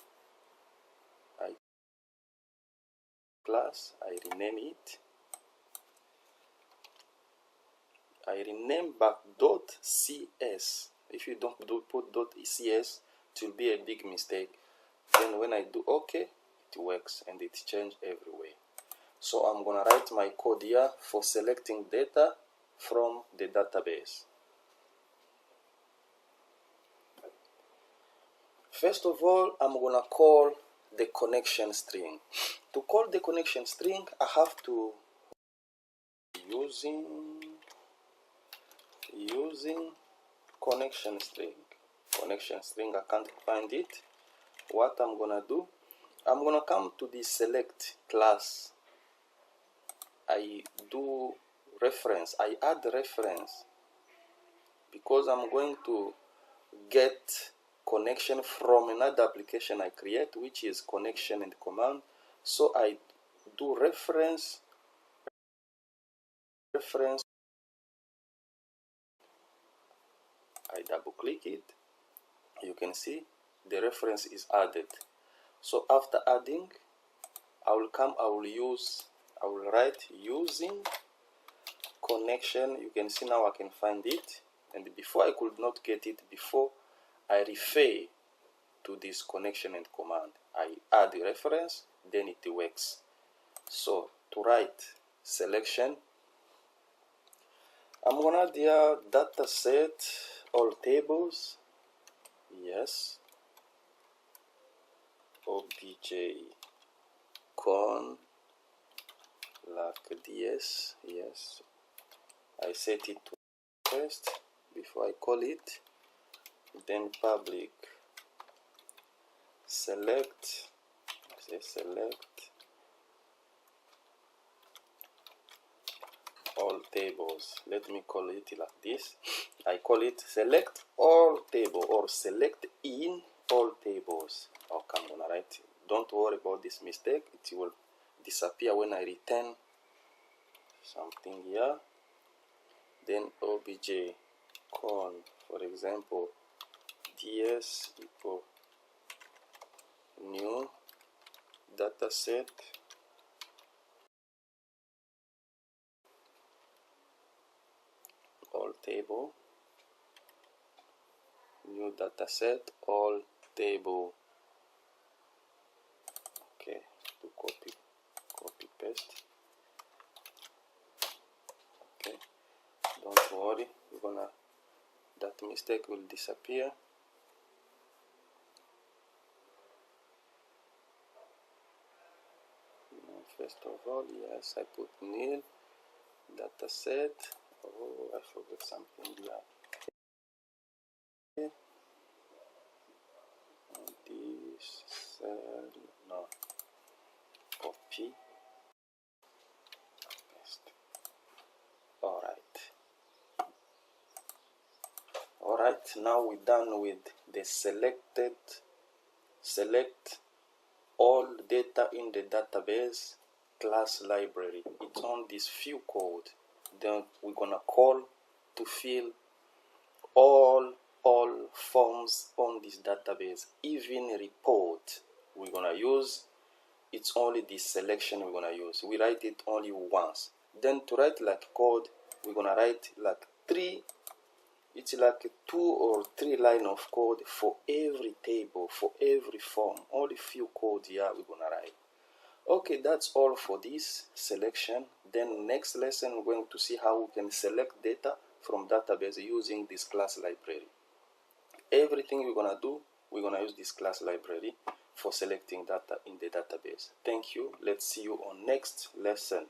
I class, I rename it, I rename back .cs. If you don't put .cs, it will be a big mistake. Then when I do OK, it works and it changes everywhere. So I'm gonna write my code here for selecting data from the database. First of all, I'm gonna call the connection string. To call the connection string, I have to using connection string. Connection string, I can't find it. What I'm gonna do, I'm gonna come to the select class. I do reference, I add reference because I'm going to get connection from another application I create, which is connection and command. So I do reference, I double click it. You can see the reference is added. So after adding, I will write using connection. You can see now I can find it, and before I could not get it before I refer to this connection and command. I add the reference, then it works. So to write selection, I'm gonna add here data set all tables. Yes. Obj con like ds. Yes. I set it to first before I call it. Then public select. Say select all tables. Let me call it like this. I call it select all table or select in all tables. Okay, I'm gonna write. Don't worry about this mistake. It will disappear when I return something here. Then obj con, for example, ds equal new dataset all table, new dataset all table. Okay, to copy paste. Okay, don't worry, that mistake will disappear. First of all, yes, I put nil dataset. Oh, I forgot something here. This cell, no, copy, paste. Alright, now we're done with the select all data in the database class library. It's on this few code. Then we're gonna call to fill all forms on this database, even report we're gonna use. It's only this selection we're gonna use. We write it only once. Then to write like code, we're gonna write like it's like 2 or 3 line of code for every table, for every form. Only few codes here we're gonna write. Okay, that's all for this selection. Then next lesson we're going to see how we can select data from database using this class library. Everything we're gonna do, we're gonna use this class library for selecting data in the database. Thank you. Let's see you on next lesson.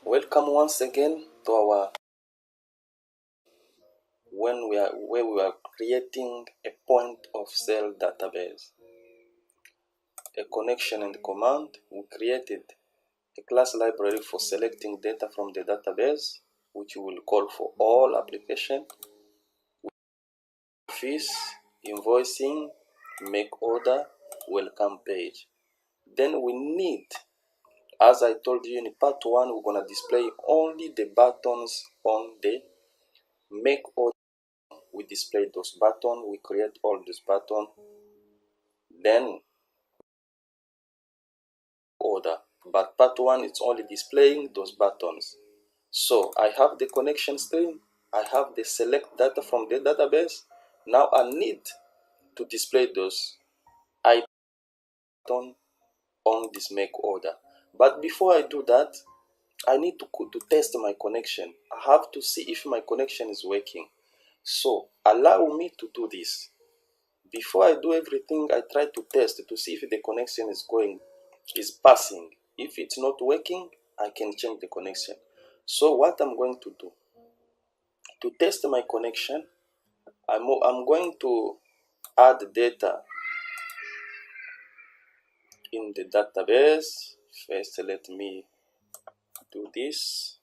Welcome once again to our where we are creating a point of sale database. A connection and command, we created a class library for selecting data from the database, which we will call for all application, fees, invoicing, make order, welcome page. Then we need, as I told you in part 1, we're gonna display only the buttons on the make order. We display those buttons, we create all these buttons, then order. But part 1 it's only displaying those buttons. So I have the connection string, I have the select data from the database. Now I need to display those items on this make order. But before I do that, I need to test my connection. I have to see if my connection is working. So allow me to do this. Before I do everything, I try to test to see if the connection is passing. If it's not working, I can change the connection. So what I'm going to do to test my connection, I'm going to add data in the database. First, let me do this.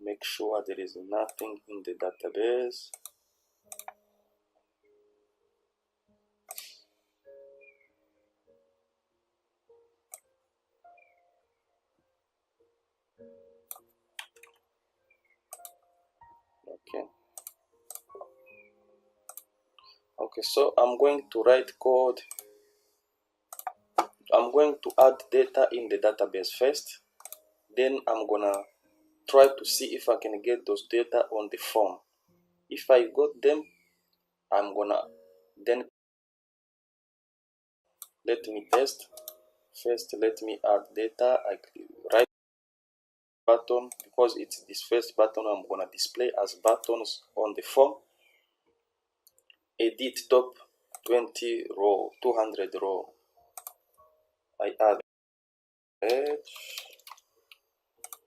make sure there is nothing in the database. Okay, so I'm going to write code. I'm going to add data in the database first. Then I'm gonna try to see if I can get those data on the form. If I got them, I'm gonna then let me test. First, let me add data. I write button because it's this first button I'm gonna display as buttons on the form. Edit top 20 row, 200 row. I add edge.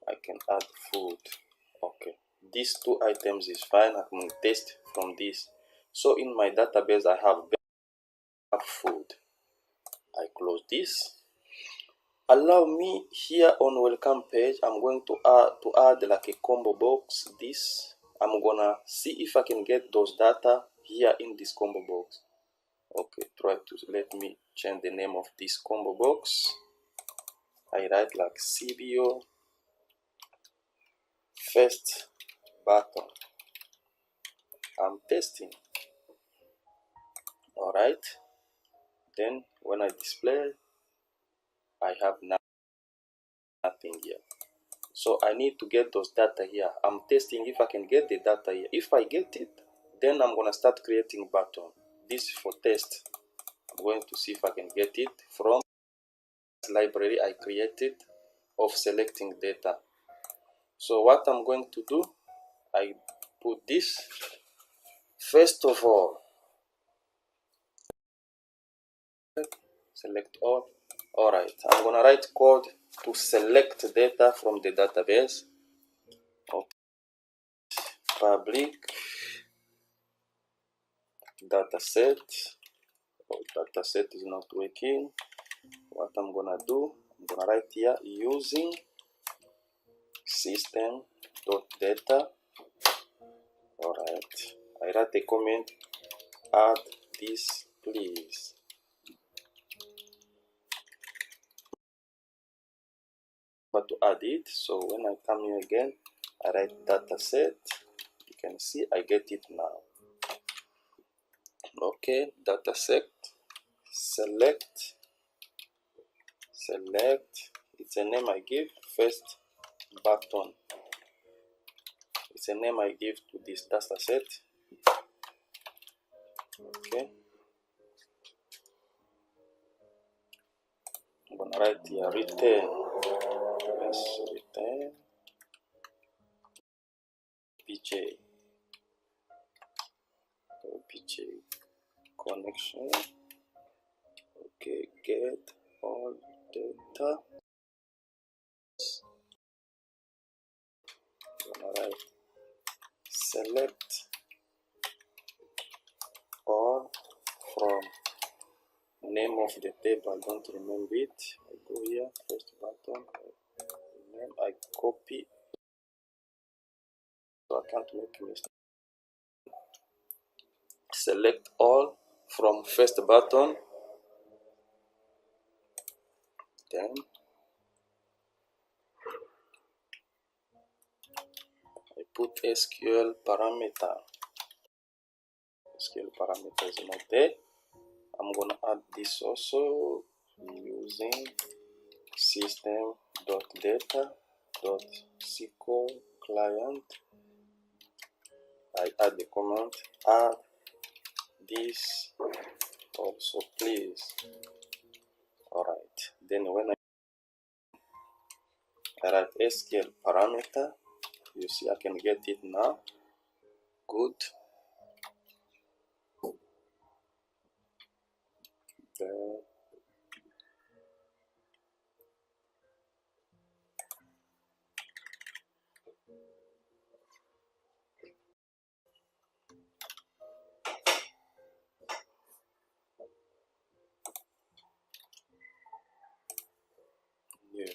I can add food. Okay, these two items is fine. I can test from this. So in my database, I have food. I close this. Allow me here on welcome page. I'm going to add like a combo box. This I'm gonna see if I can get those data here in this combo box. Okay, try to let me change the name of this combo box. I write like CBO first button. I'm testing. All right. Then when I display, I have nothing here. So I need to get those data here. I'm testing if I can get the data here. If I get it, then I'm gonna start creating button. This is for test. I'm going to see if I can get it from library I created of selecting data. So what I'm going to do, I put this first of all. Select all. Alright, I'm gonna write code to select data from the database. Okay. Public dataset. Oh, dataset is not working. What I'm gonna do, I'm gonna write here using system.data. Alright, I write a comment, add this please. But to add it, so when I come here again, I write dataset. You can see I get it now. Okay, dataset, select, it's a name I give, first button. It's a name I give to this dataset. Okay. I'm gonna write here return. Yes, return PJ connection. Okay, get all data. I'm gonna write select all from name of the table. I don't remember it. I go here, first button, I copy, so I can't make a mistake. Select all from first button, then I put SQL parameter. SQL parameter is not there. I'm gonna add this also using system.data.SQL client. I add the command add this also please. Alright, then when I write SQL parameter, you see I can get it now. Good. Then yeah.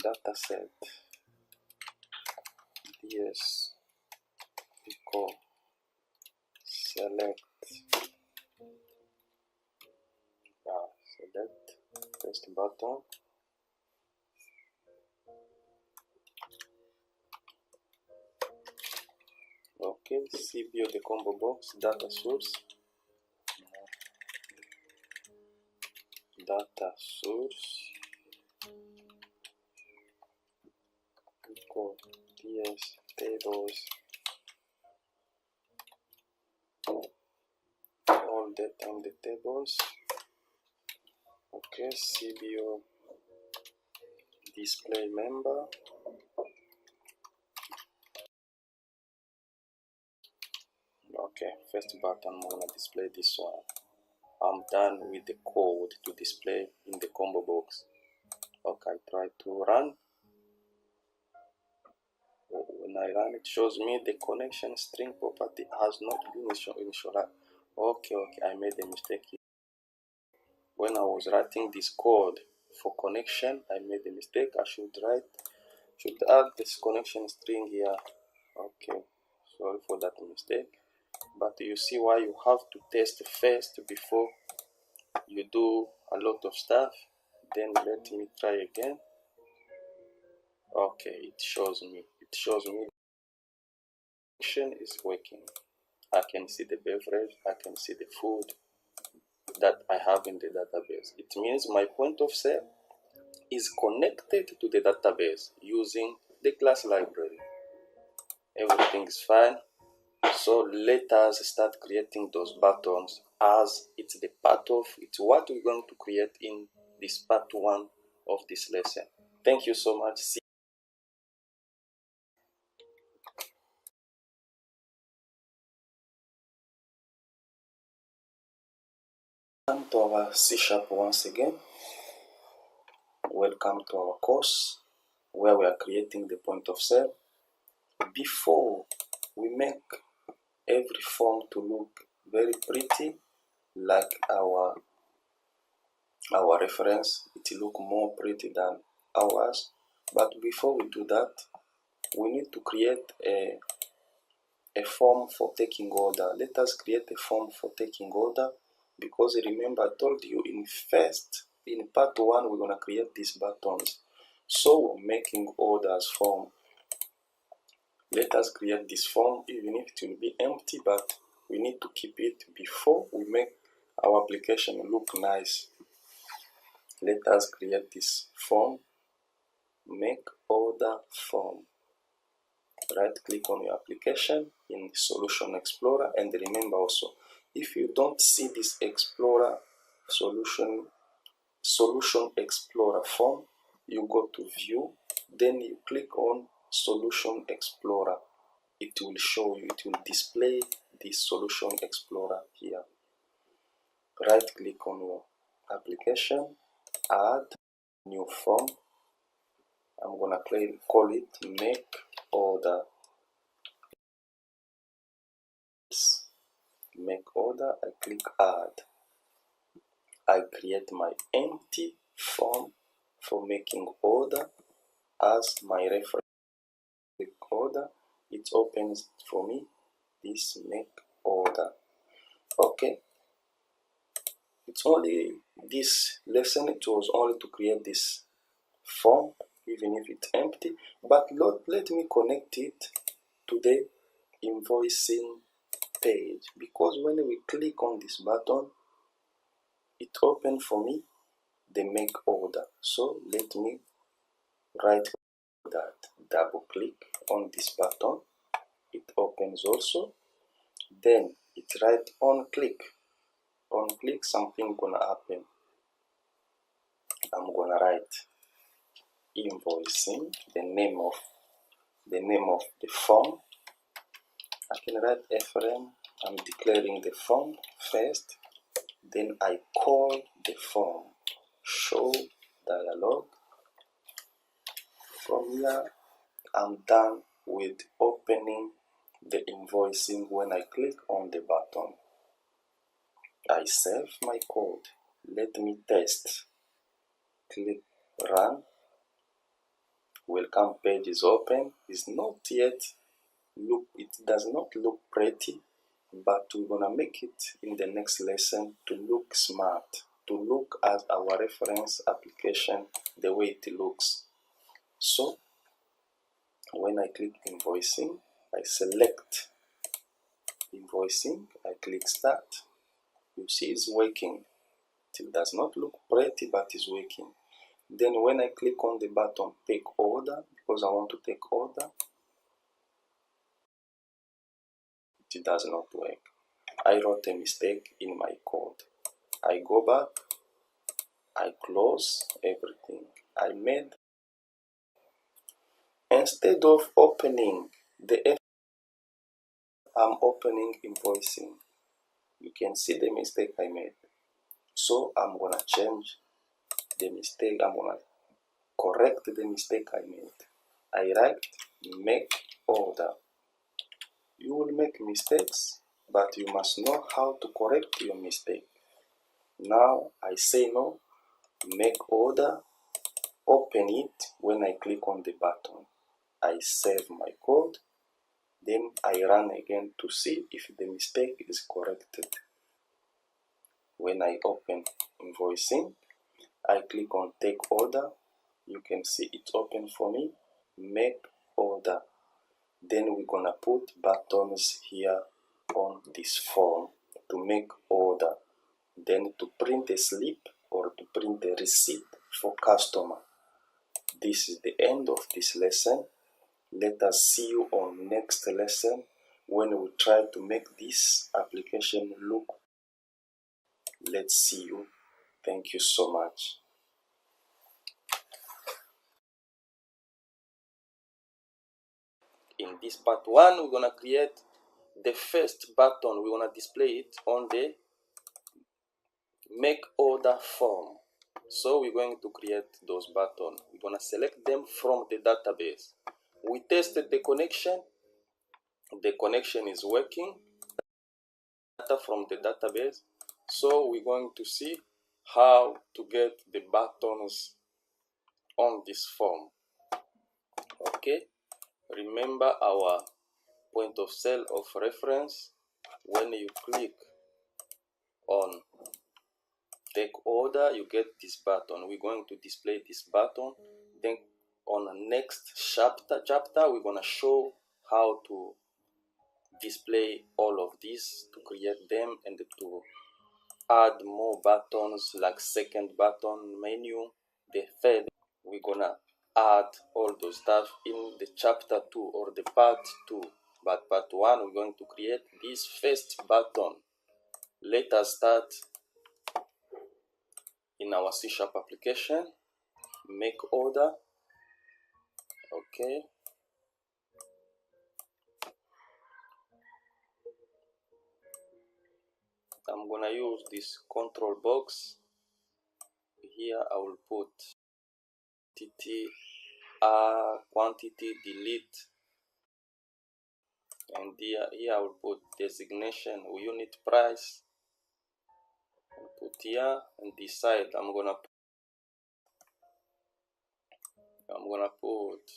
dataset ds equal select select first button. Okay, CBO the combo box data source equal ds tables all data in the tables. Okay, CBO display member. Okay, first button, I'm gonna display this one. I'm done with the code to display in the combo box. Okay, I try to run. When I run, it shows me the connection string property has not been initialized. Okay, I made a mistake here. When I was writing this code for connection, I made a mistake. I should add this connection string here. Okay, sorry for that mistake. But you see why you have to test first before you do a lot of stuff. Then let me try again. Okay, it shows me the connection is working. I can see the beverage, I can see the food that I have in the database. It means my point of sale is connected to the database using the class library. Everything is fine. So let us start creating those buttons, as it's what we're going to create in this part 1 of this lesson. Thank you so much. Welcome to our C# once again. Welcome to our course where we are creating the point of sale. Before we make every form to look very pretty, like our reference, it look more pretty than ours. But before we do that, we need to create a form for taking order. Let us create a form for taking order, because remember I told you in part 1 we're gonna create these buttons. So we're making orders form. Let us create this form, even if it will be empty, but we need to keep it before we make our application look nice. Let us create this form, make order form. Right click on your application in Solution Explorer, and remember also, if you don't see this Explorer Solution Explorer form, you go to View, then you click on Solution Explorer. It will show you, it will display this Solution Explorer here. Right click on your application, add new form. I'm gonna call it make order. Make order, I click add. I create my empty form for making order as my reference. Click order, it opens for me this make order. Okay, it's only this lesson, it was only to create this form, even if it's empty. But let me connect it to the invoicing page, because when we click on this button, it opened for me the make order. So let me right that, double click on this button, it opens also. Then it right on click, something gonna happen. I'm gonna write invoicing, the name of the form. I can write Ephraim. I'm declaring the form first, then I call the form show dialog. From here, I'm done with opening the invoicing. When I click on the button, I save my code. Let me test. Click run. welcome page is open. It's not yet it does not look pretty, but we're gonna make it in the next lesson to look smart, to look at our reference application the way it looks. So when I click invoicing, I select invoicing, I click start. You see it's working. It does not look pretty, but it's working. Then when I click on the button take order, because I want to take order, it does not work. I wrote a mistake in my code. I go back, I close everything. I made, instead of opening the F, I'm opening invoicing. You can see the mistake I made. So I'm gonna change the mistake. I'm gonna correct the mistake I made. I write make order. You will make mistakes, but you must know how to correct your mistake. Now I say no, make order, open it. When I click on the button, I save my code, then I run again to see if the mistake is corrected. When I open invoicing, I click on take order. You can see it's open for me, make order. Then we're gonna put buttons here on this form to make order, then to print a slip or to print a receipt for customer. This is the end of this lesson. Let us see you on next lesson when we try to make this application look. Let's see you. Thank you so much. In this part 1, we're gonna create the first button. We're gonna display it on the make order form. So we're going to create those buttons. We're gonna select them from the database. We tested the connection. The connection is working. Data from the database. So we're going to see how to get the buttons on this form. Okay. Remember our point of sale of reference. When you click on take order, you get this button. We're going to display this button. Then on the next chapter we're going to show how to display all of these, to create them and to add more buttons like second button, menu. The third, we're going to add all those stuff in the chapter 2 or the part 2. But part 1, we're going to create this first button. Let us start in our C# application, make order. Okay. I'm gonna use this control box. Here I will put quantity delete, and here I will put designation unit price. I'll put here and decide I'm gonna put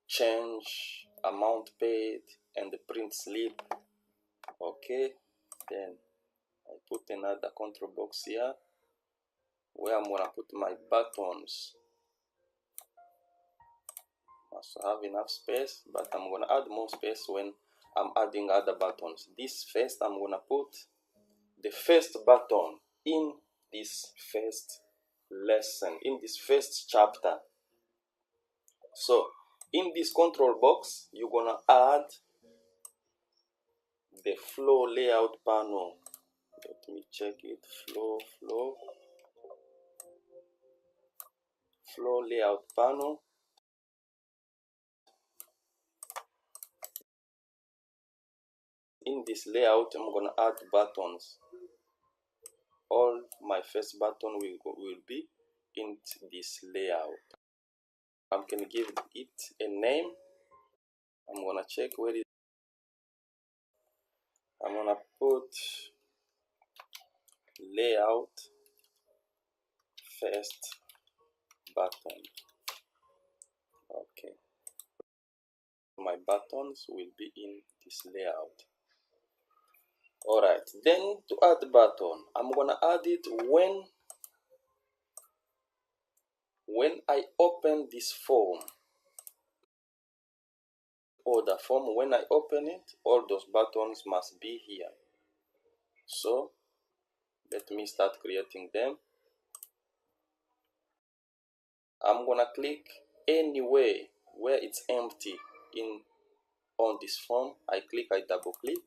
change amount paid and the print slip. Okay, then I put another control box here where I'm gonna put my buttons. Must have enough space, but I'm gonna add more space when I'm adding other buttons. This first, I'm gonna put the first button in this first lesson, in this first chapter. So in this control box, you're gonna add the flow layout panel. Let me check it. Flow layout panel. In this layout, I'm gonna add buttons. All my first button will be in this layout. I can give it a name. I'm gonna check where it. I'm gonna put layout first button. my buttons will be in this layout. Alright, then to add the button, I'm gonna add it when I open this form. Or the form, when I open it, all those buttons must be here. So let me start creating them. I'm gonna click anywhere where it's empty on this form. I click, I double click,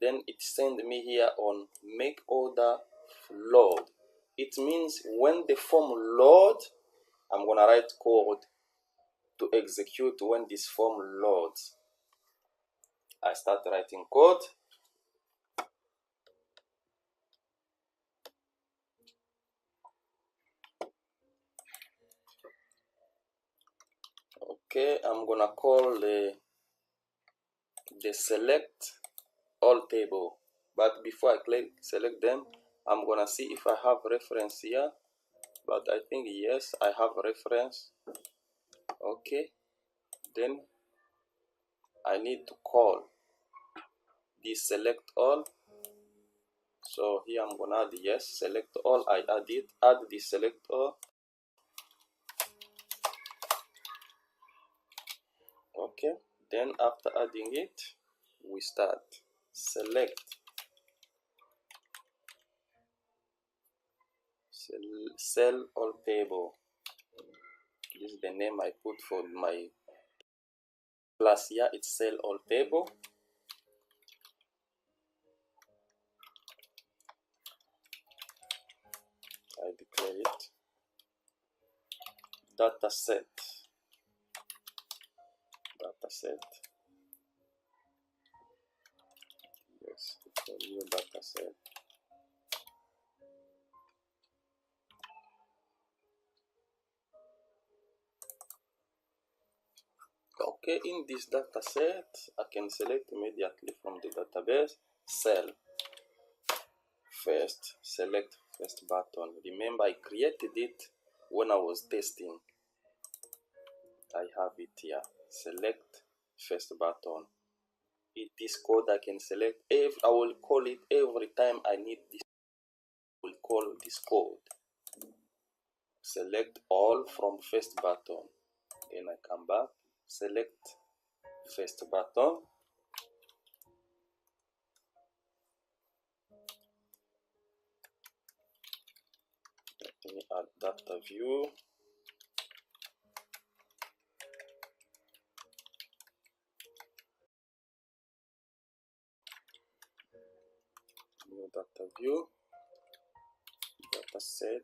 then it sends me here on make order load. It means when the form load, I'm gonna write code to execute when this form loads. I start writing code. Okay, I'm gonna call the select all table, but before I click select them, I'm gonna see if I have reference here, but I think yes, I have reference. Okay, then I need to call this select all. So here I'm gonna add yes, select all. I add it, add the select all. Okay, then after adding it, we start select cell all table. This is the name I put for my class here. It's cell all table. I declare it data set. Yes, it's a new data set. Okay, in this data set, I can select immediately from the database cell first, select first button. Remember, I created it when I was testing. I have it here, select first button. In this code, I can select, I will call it every time I need this. I will call this code. Select all from first button. Then I come back, select first button. Let me add data view. New data view, data set,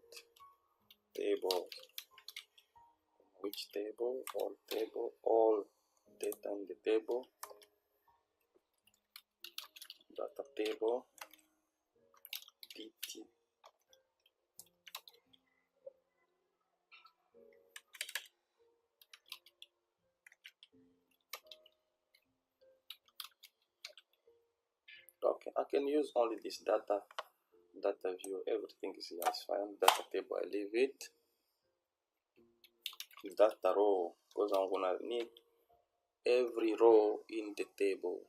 table. Which table? All data in the table. Data table, dt. Okay, I can use only this data view. Everything is here, it's fine. Data table, I leave it. Data row, because I'm gonna need every row in the table.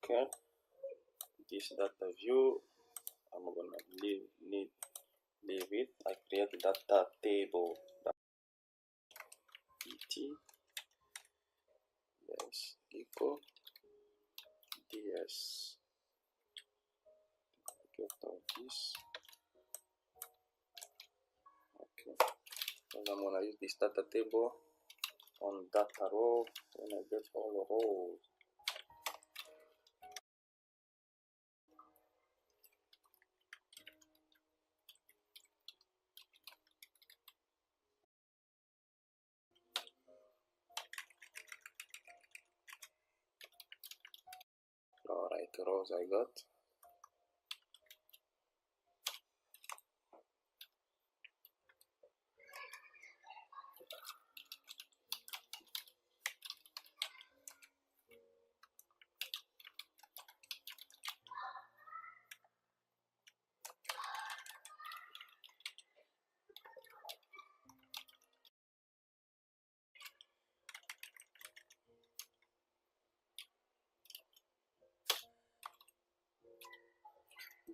Okay, this data view, I'm gonna leave it. I create data table. dt, yes, equal ds. Get all this. Okay, and I'm gonna use this data table on data row when I get all rows. Alright, rows I got.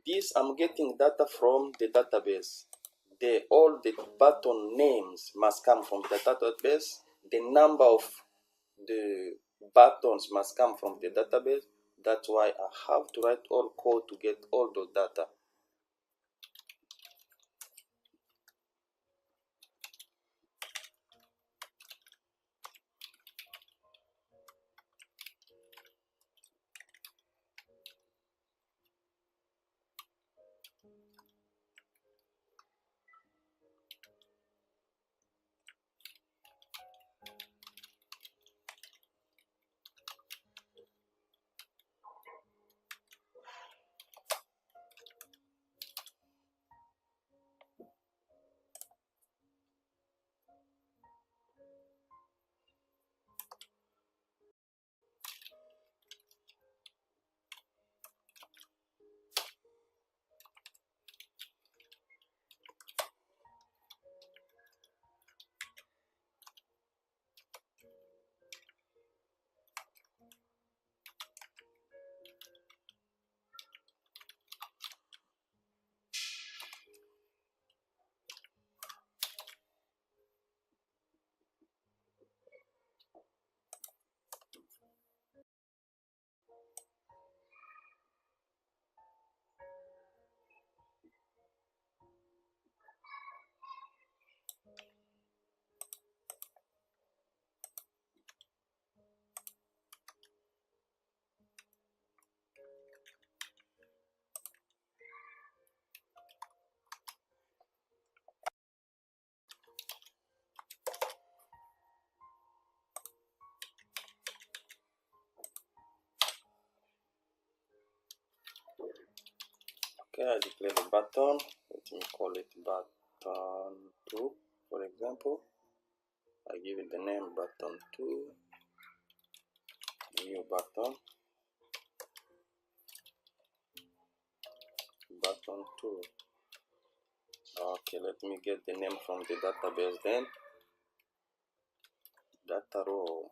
This I'm getting data from the database. All the button names must come from the database. The number of the buttons must come from the database. That's why I have to write all code to get all those data. Okay, I declare the button. Let me call it button 2, for example. I give it the name button 2, new button, button 2. Okay, let me get the name from the database then. Data row.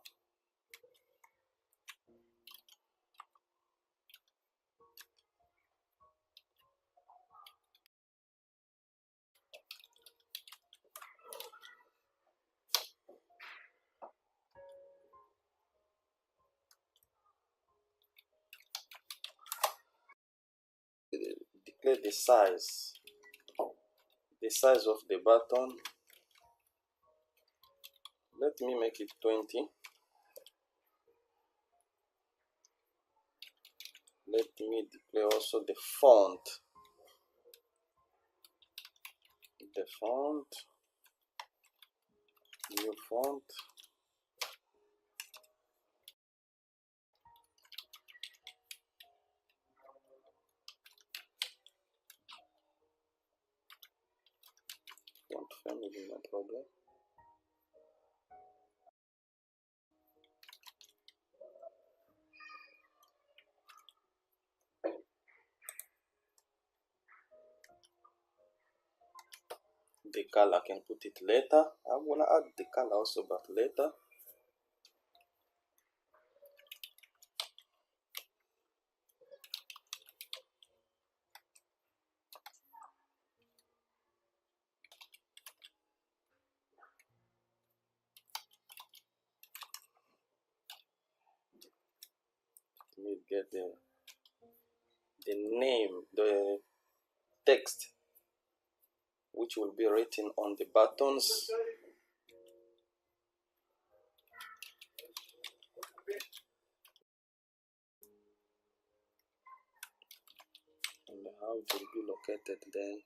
Declare the size of the button. Let me make it 20. Let me declare also the font. The font, new font. Font family, no problem. The color, I can put it later. I'm gonna add the color also, but later. Let me get the name, the text which will be written on the buttons. And how it will be located then.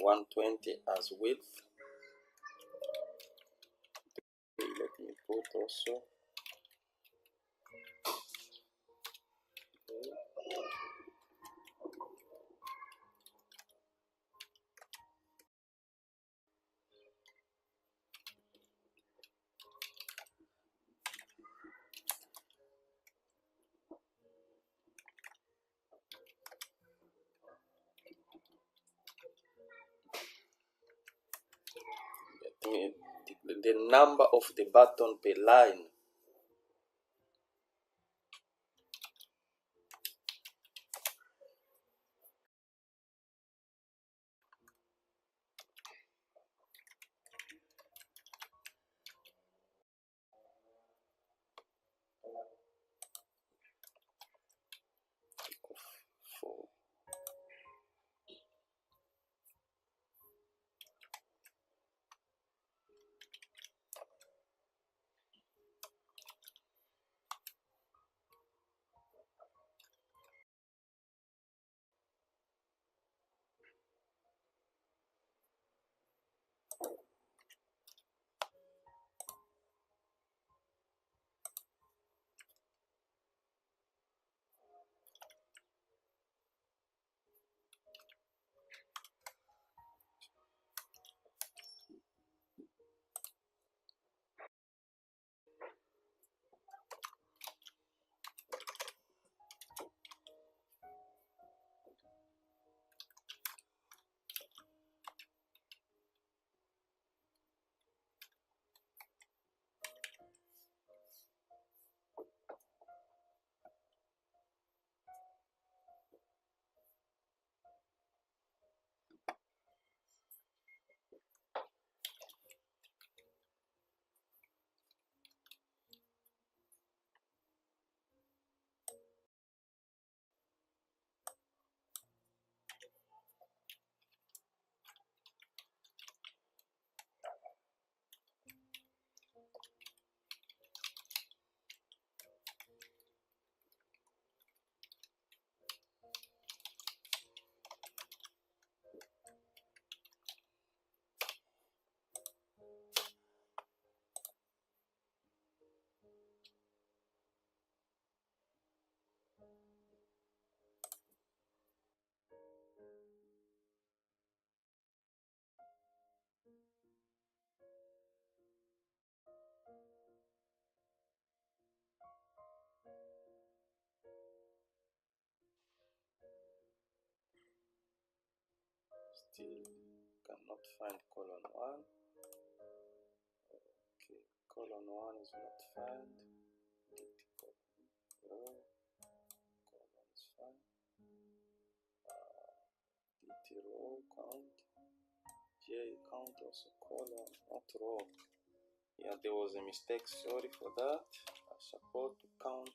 120 as width. Let me put also the number of the button per line. Still cannot find column 1. Okay, column 1 is not found. Row, column is found. DT row count. J count also column, not row. Yeah, there was a mistake. Sorry for that. I suppose to count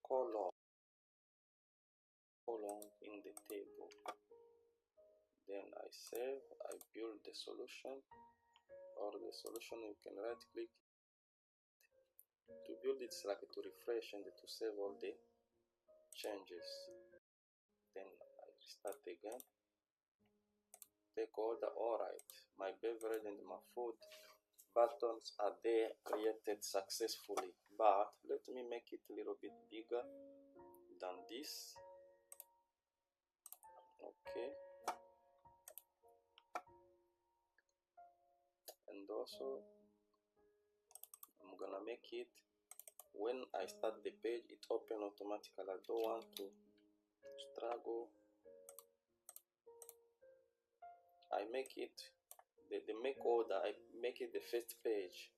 column in the table. Then I save, I build the solution, or the solution you can right click. To build it, select to refresh and to save all the changes. Then I restart again. Take order, alright. My beverage and my food buttons are there, created successfully. But let me make it a little bit bigger than this. Okay. And also I'm gonna make it, when I start the page it open automatically. I don't want to struggle. I make it the make order, I make it the first page.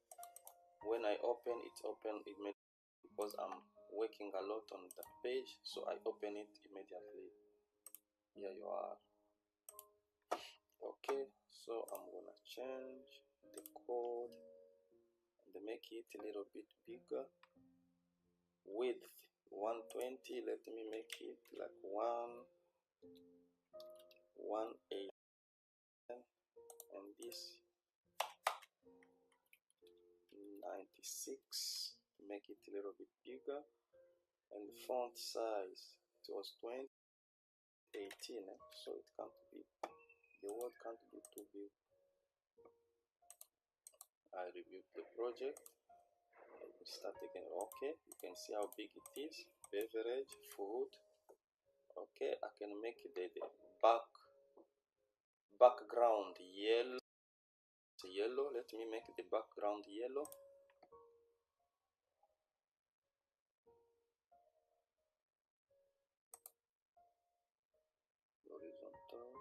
When I open it immediately because I'm working a lot on that page, so I open it immediately. Here you are. Okay, so I'm gonna change the code and make it a little bit bigger. Width 120. Let me make it like 118, and this 96. Make it a little bit bigger. And the font size, it was 2018, so it can't be The word can't be too big. I review the project. Start again. Okay, you can see how big it is. Beverage, food. Okay, I can make the background yellow. Let me make the background yellow. Horizontal.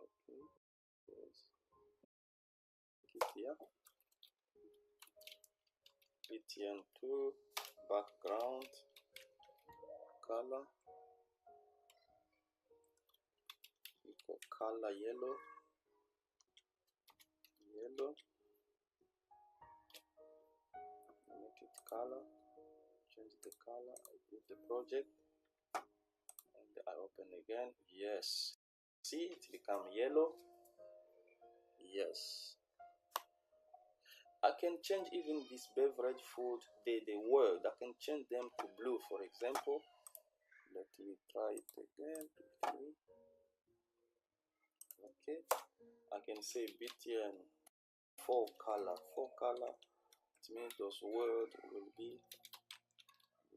Okay, yes. Here. PTN2 background color. Equal color yellow. Make it color. Change the color. I put the project and I open again. Yes. See, it become yellow. Yes. I can change even this beverage food, the word. I can change them to blue, for example. Let me try it again. Okay. I can say BTN 4 color. It means those words will be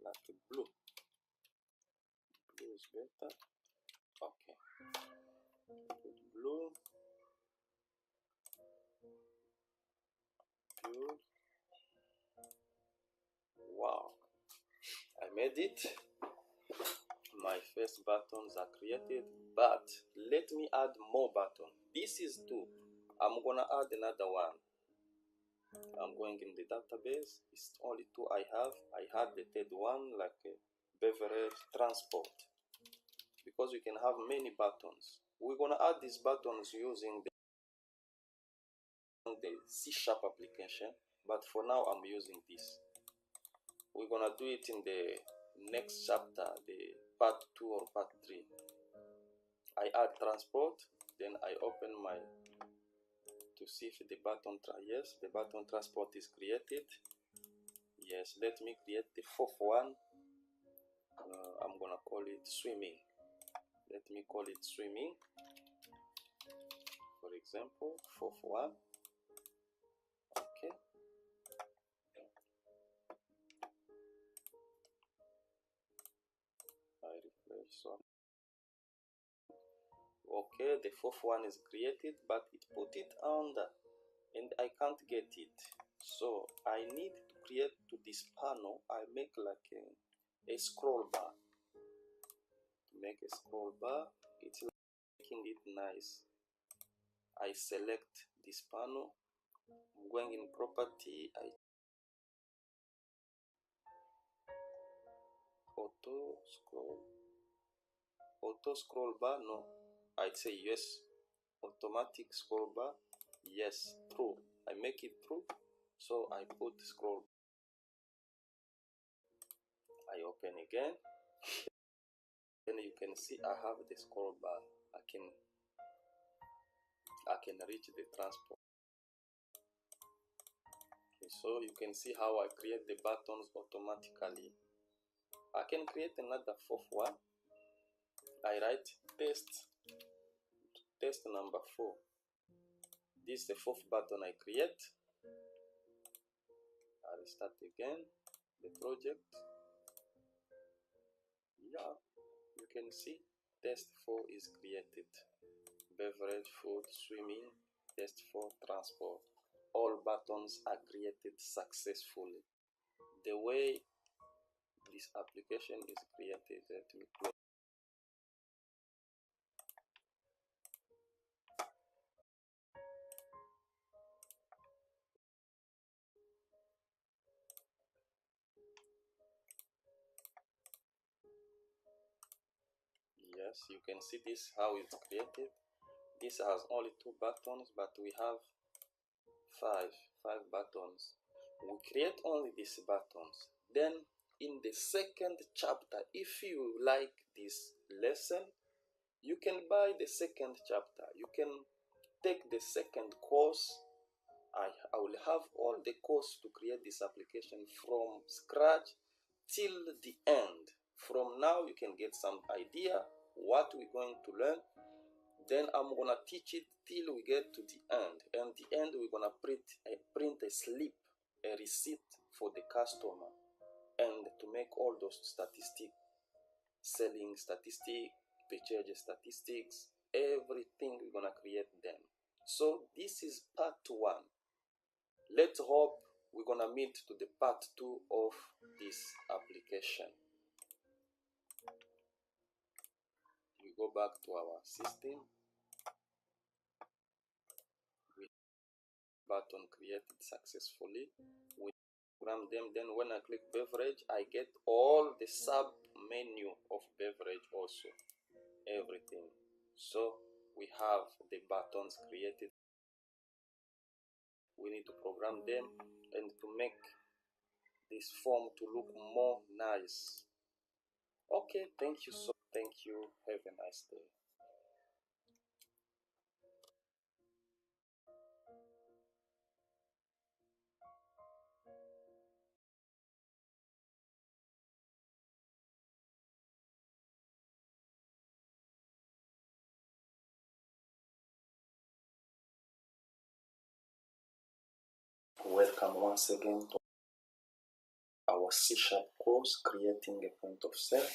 like blue. Blue is better. Okay. Put blue. Good. Wow. I made it. My first buttons are created, but let me add more buttons. This is 2. I'm gonna add another one. I'm going in the database. It's only 2 I have. I had the third one, like a beverage transport, because we can have many buttons. We're gonna add these buttons using the C# application, but for now I'm using this. We're gonna do it in the next chapter, the part 2 or part 3. I add transport, then I open my to see if the button yes, the button transport is created. Yes, let me create the 4th one. I'm gonna call it swimming. Let me call it swimming, for example. 4th one. Okay. I refresh. So okay, the 4th one is created, but it put it under and I can't get it. So I need to create to this panel. I make like a scroll bar. To make a scroll bar, it's like making it nice. I select this panel. I'm going in property. I auto scroll bar. No, I'd say yes. Automatic scroll bar. Yes, true. I make it true. So I put scroll. I open again. Then you can see I have the scroll bar. I can reach the transport. Okay, so you can see how I create the buttons automatically. I can create another 4th one. I write test number 4. This is the 4th button I create. I'll start again the project. Yeah, you can see test 4 is created. Beverage, food, swimming, test 4, transport. All buttons are created successfully. The way this application is created, let me close. Yes, you can see this how it's created. This has only 2 buttons, but we have 5 buttons. We create only these buttons. Then in the second chapter, if you like this lesson, you can buy the second chapter. You can take the second course. I will have all the course to create this application from scratch till the end. From now, you can get some idea what we're going to learn. Then I'm gonna teach it till we get to the end. And the end, we're gonna print a slip, a receipt for the customer, and to make all those statistics, selling statistics, purchase statistics, everything we're gonna create them. So this is part 1. Let's hope we're gonna meet to the part 2 of this application. We go back to our system. We button created successfully. We program them. Then when I click beverage, I get all the sub menu of beverage also, everything. So we have the buttons created. We need to program them and to make this form to look more nice. Okay, thank you. Thank you. Have a nice day. Welcome once again to our C# course, creating a point of sale.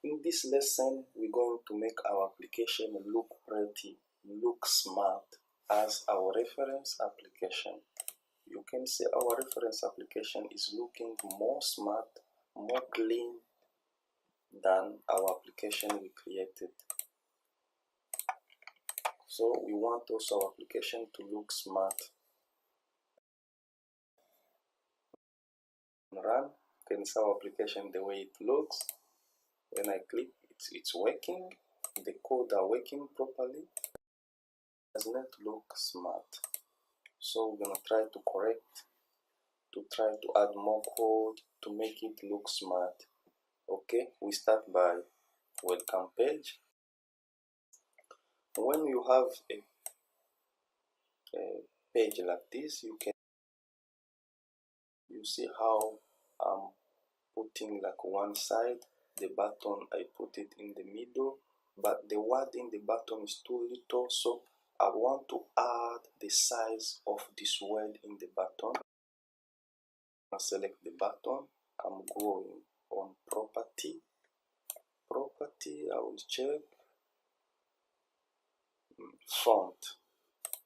In this lesson, we're going to make our application look pretty, look smart as our reference application. You can see our reference application is looking more smart, more clean than our application we created. So we want also our application to look smart. Run, you can see our application the way it looks. When I click, it's working. The code are working properly. It does not look smart. So we're gonna try to correct, to try to add more code to make it look smart. Okay, we start by welcome page. When you have a page like this, you see how I'm putting like one side, the button I put it in the middle, but the word in the button is too little, so I want to add the size of this word in the button. I select the button. I'm going on property. I will check font.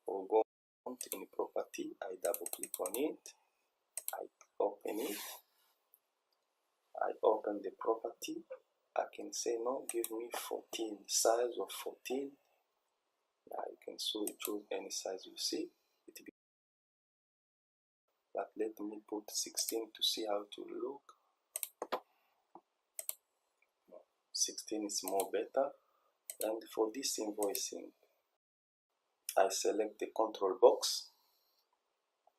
I'll go font in property. I double click on it. I open it. I open the property. I can say no, give me 14, size of 14. You can choose any size you see. But let me put 16 to see how to look. 16 is more better. And for this invoicing, I select the control box.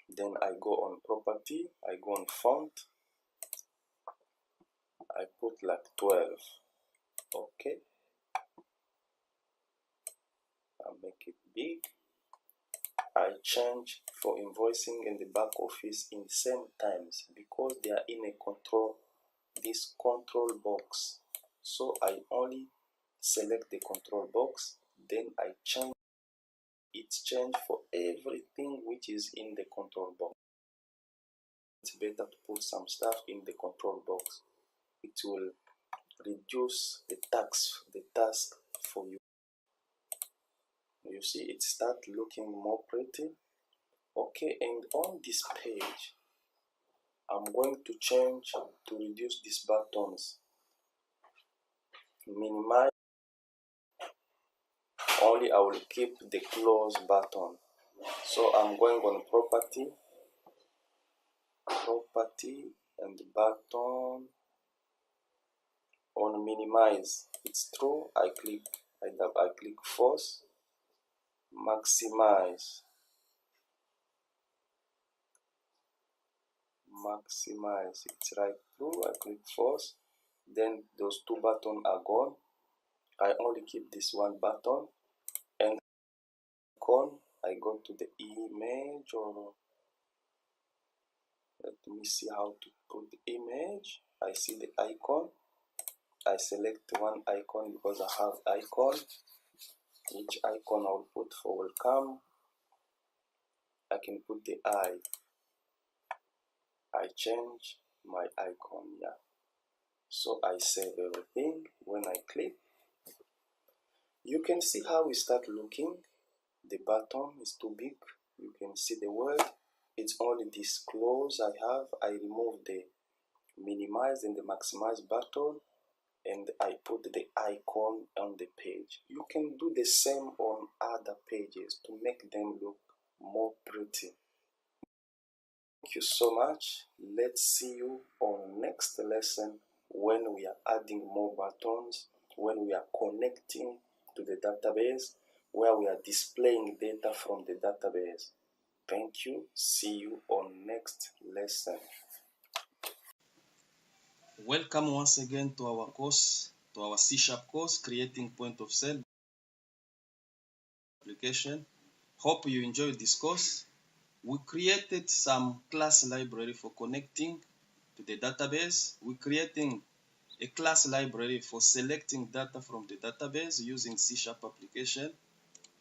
Then I go on property. I go on font. I put like 12. Okay. I make it big. I change for invoicing in the back office in same times because they are in this control box. So I only select the control box, then I change for everything which is in the control box. It's better to put some stuff in the control box. It will reduce the task for you. You see, it start looking more pretty. Okay, and on this page, I'm going to change to reduce these buttons. Minimize. Only I will keep the close button. So I'm going on property, and button on minimize. It's true. I click false. Maximize. It's right through. I click false. Then those two buttons are gone. I only keep this one button. And icon, I go to the image, or let me see how to put the image. I see the icon. I select one icon because I have icon. which icon I will put for welcome. I can put the I change my icon here. So I save everything. When I click, you can see how we start looking. The button is too big. You can see the word. It's only this close I have. I remove the minimize and the maximize button, and I put the icon on the page. You can do the same on other pages to make them look more pretty. Thank you so much. Let's see you on next lesson when we are adding more buttons, when we are connecting to the database, where we are displaying data from the database. Thank you. See you on next lesson. Welcome once again to our course, to our C# course, creating point of sale application. Hope you enjoyed this course. We created some class library for connecting to the database. We're creating a class library for selecting data from the database using C# application.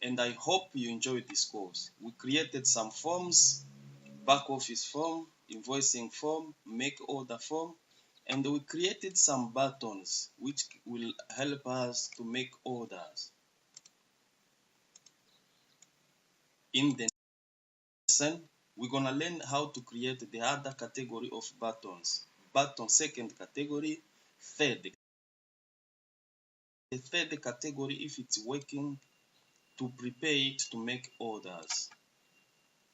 And I hope you enjoyed this course. We created some forms, back office form, invoicing form, make order form, and we created some buttons which will help us to make orders. In the lesson, we're gonna learn how to create the other category of buttons. Button second category, third. The third category, if it's working, to prepare it to make orders.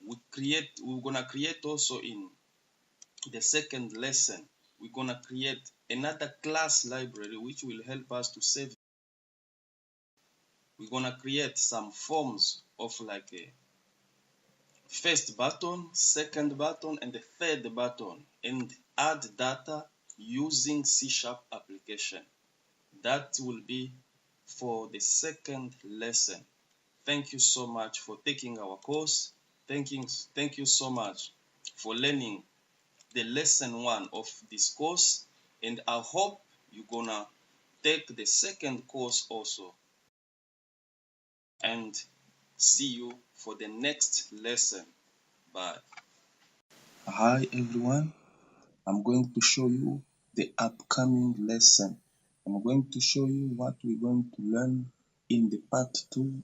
We're gonna create also in the second lesson, we're gonna create another class library which will help us to save. We're gonna create some forms of like a first button, second button, and the third button, and add data using C# application. That will be for the second lesson. Thank you so much for taking our course. Thank you so much for learning the lesson 1 of this course, and I hope you're gonna take the second course also, and see you for the next lesson. Bye. Hi everyone, I'm going to show you the upcoming lesson. I'm going to show you what we're going to learn in the part 2.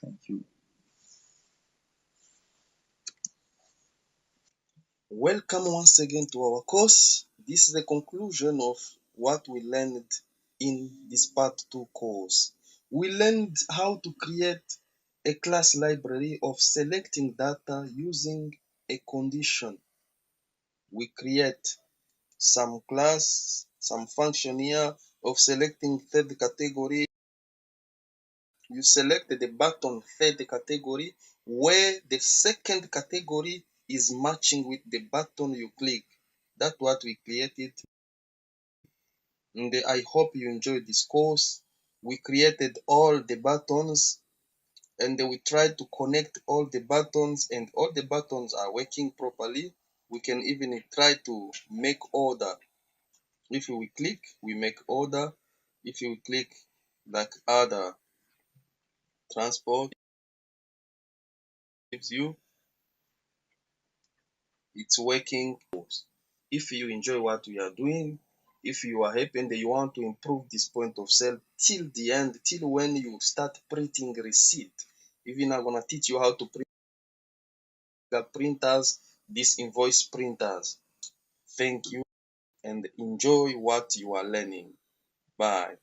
Thank you. Welcome once again to our course. This is the conclusion of what we learned in this part 2 course. We learned how to create a class library of selecting data using a condition. We create some class, some function here of selecting third category. You select the button third category where the second category is matching with the button you click. That's what we created. And I hope you enjoyed this course. We created all the buttons and we tried to connect all the buttons, and all the buttons are working properly. We can even try to make order. If we click, we make order. If you click like other transport, gives you, it's working. If you enjoy what we are doing, if you are happy and you want to improve this point of sale till the end, till when you start printing receipt, even I'm gonna teach you how to print the printers, these invoice printers. Thank you and enjoy what you are learning. Bye.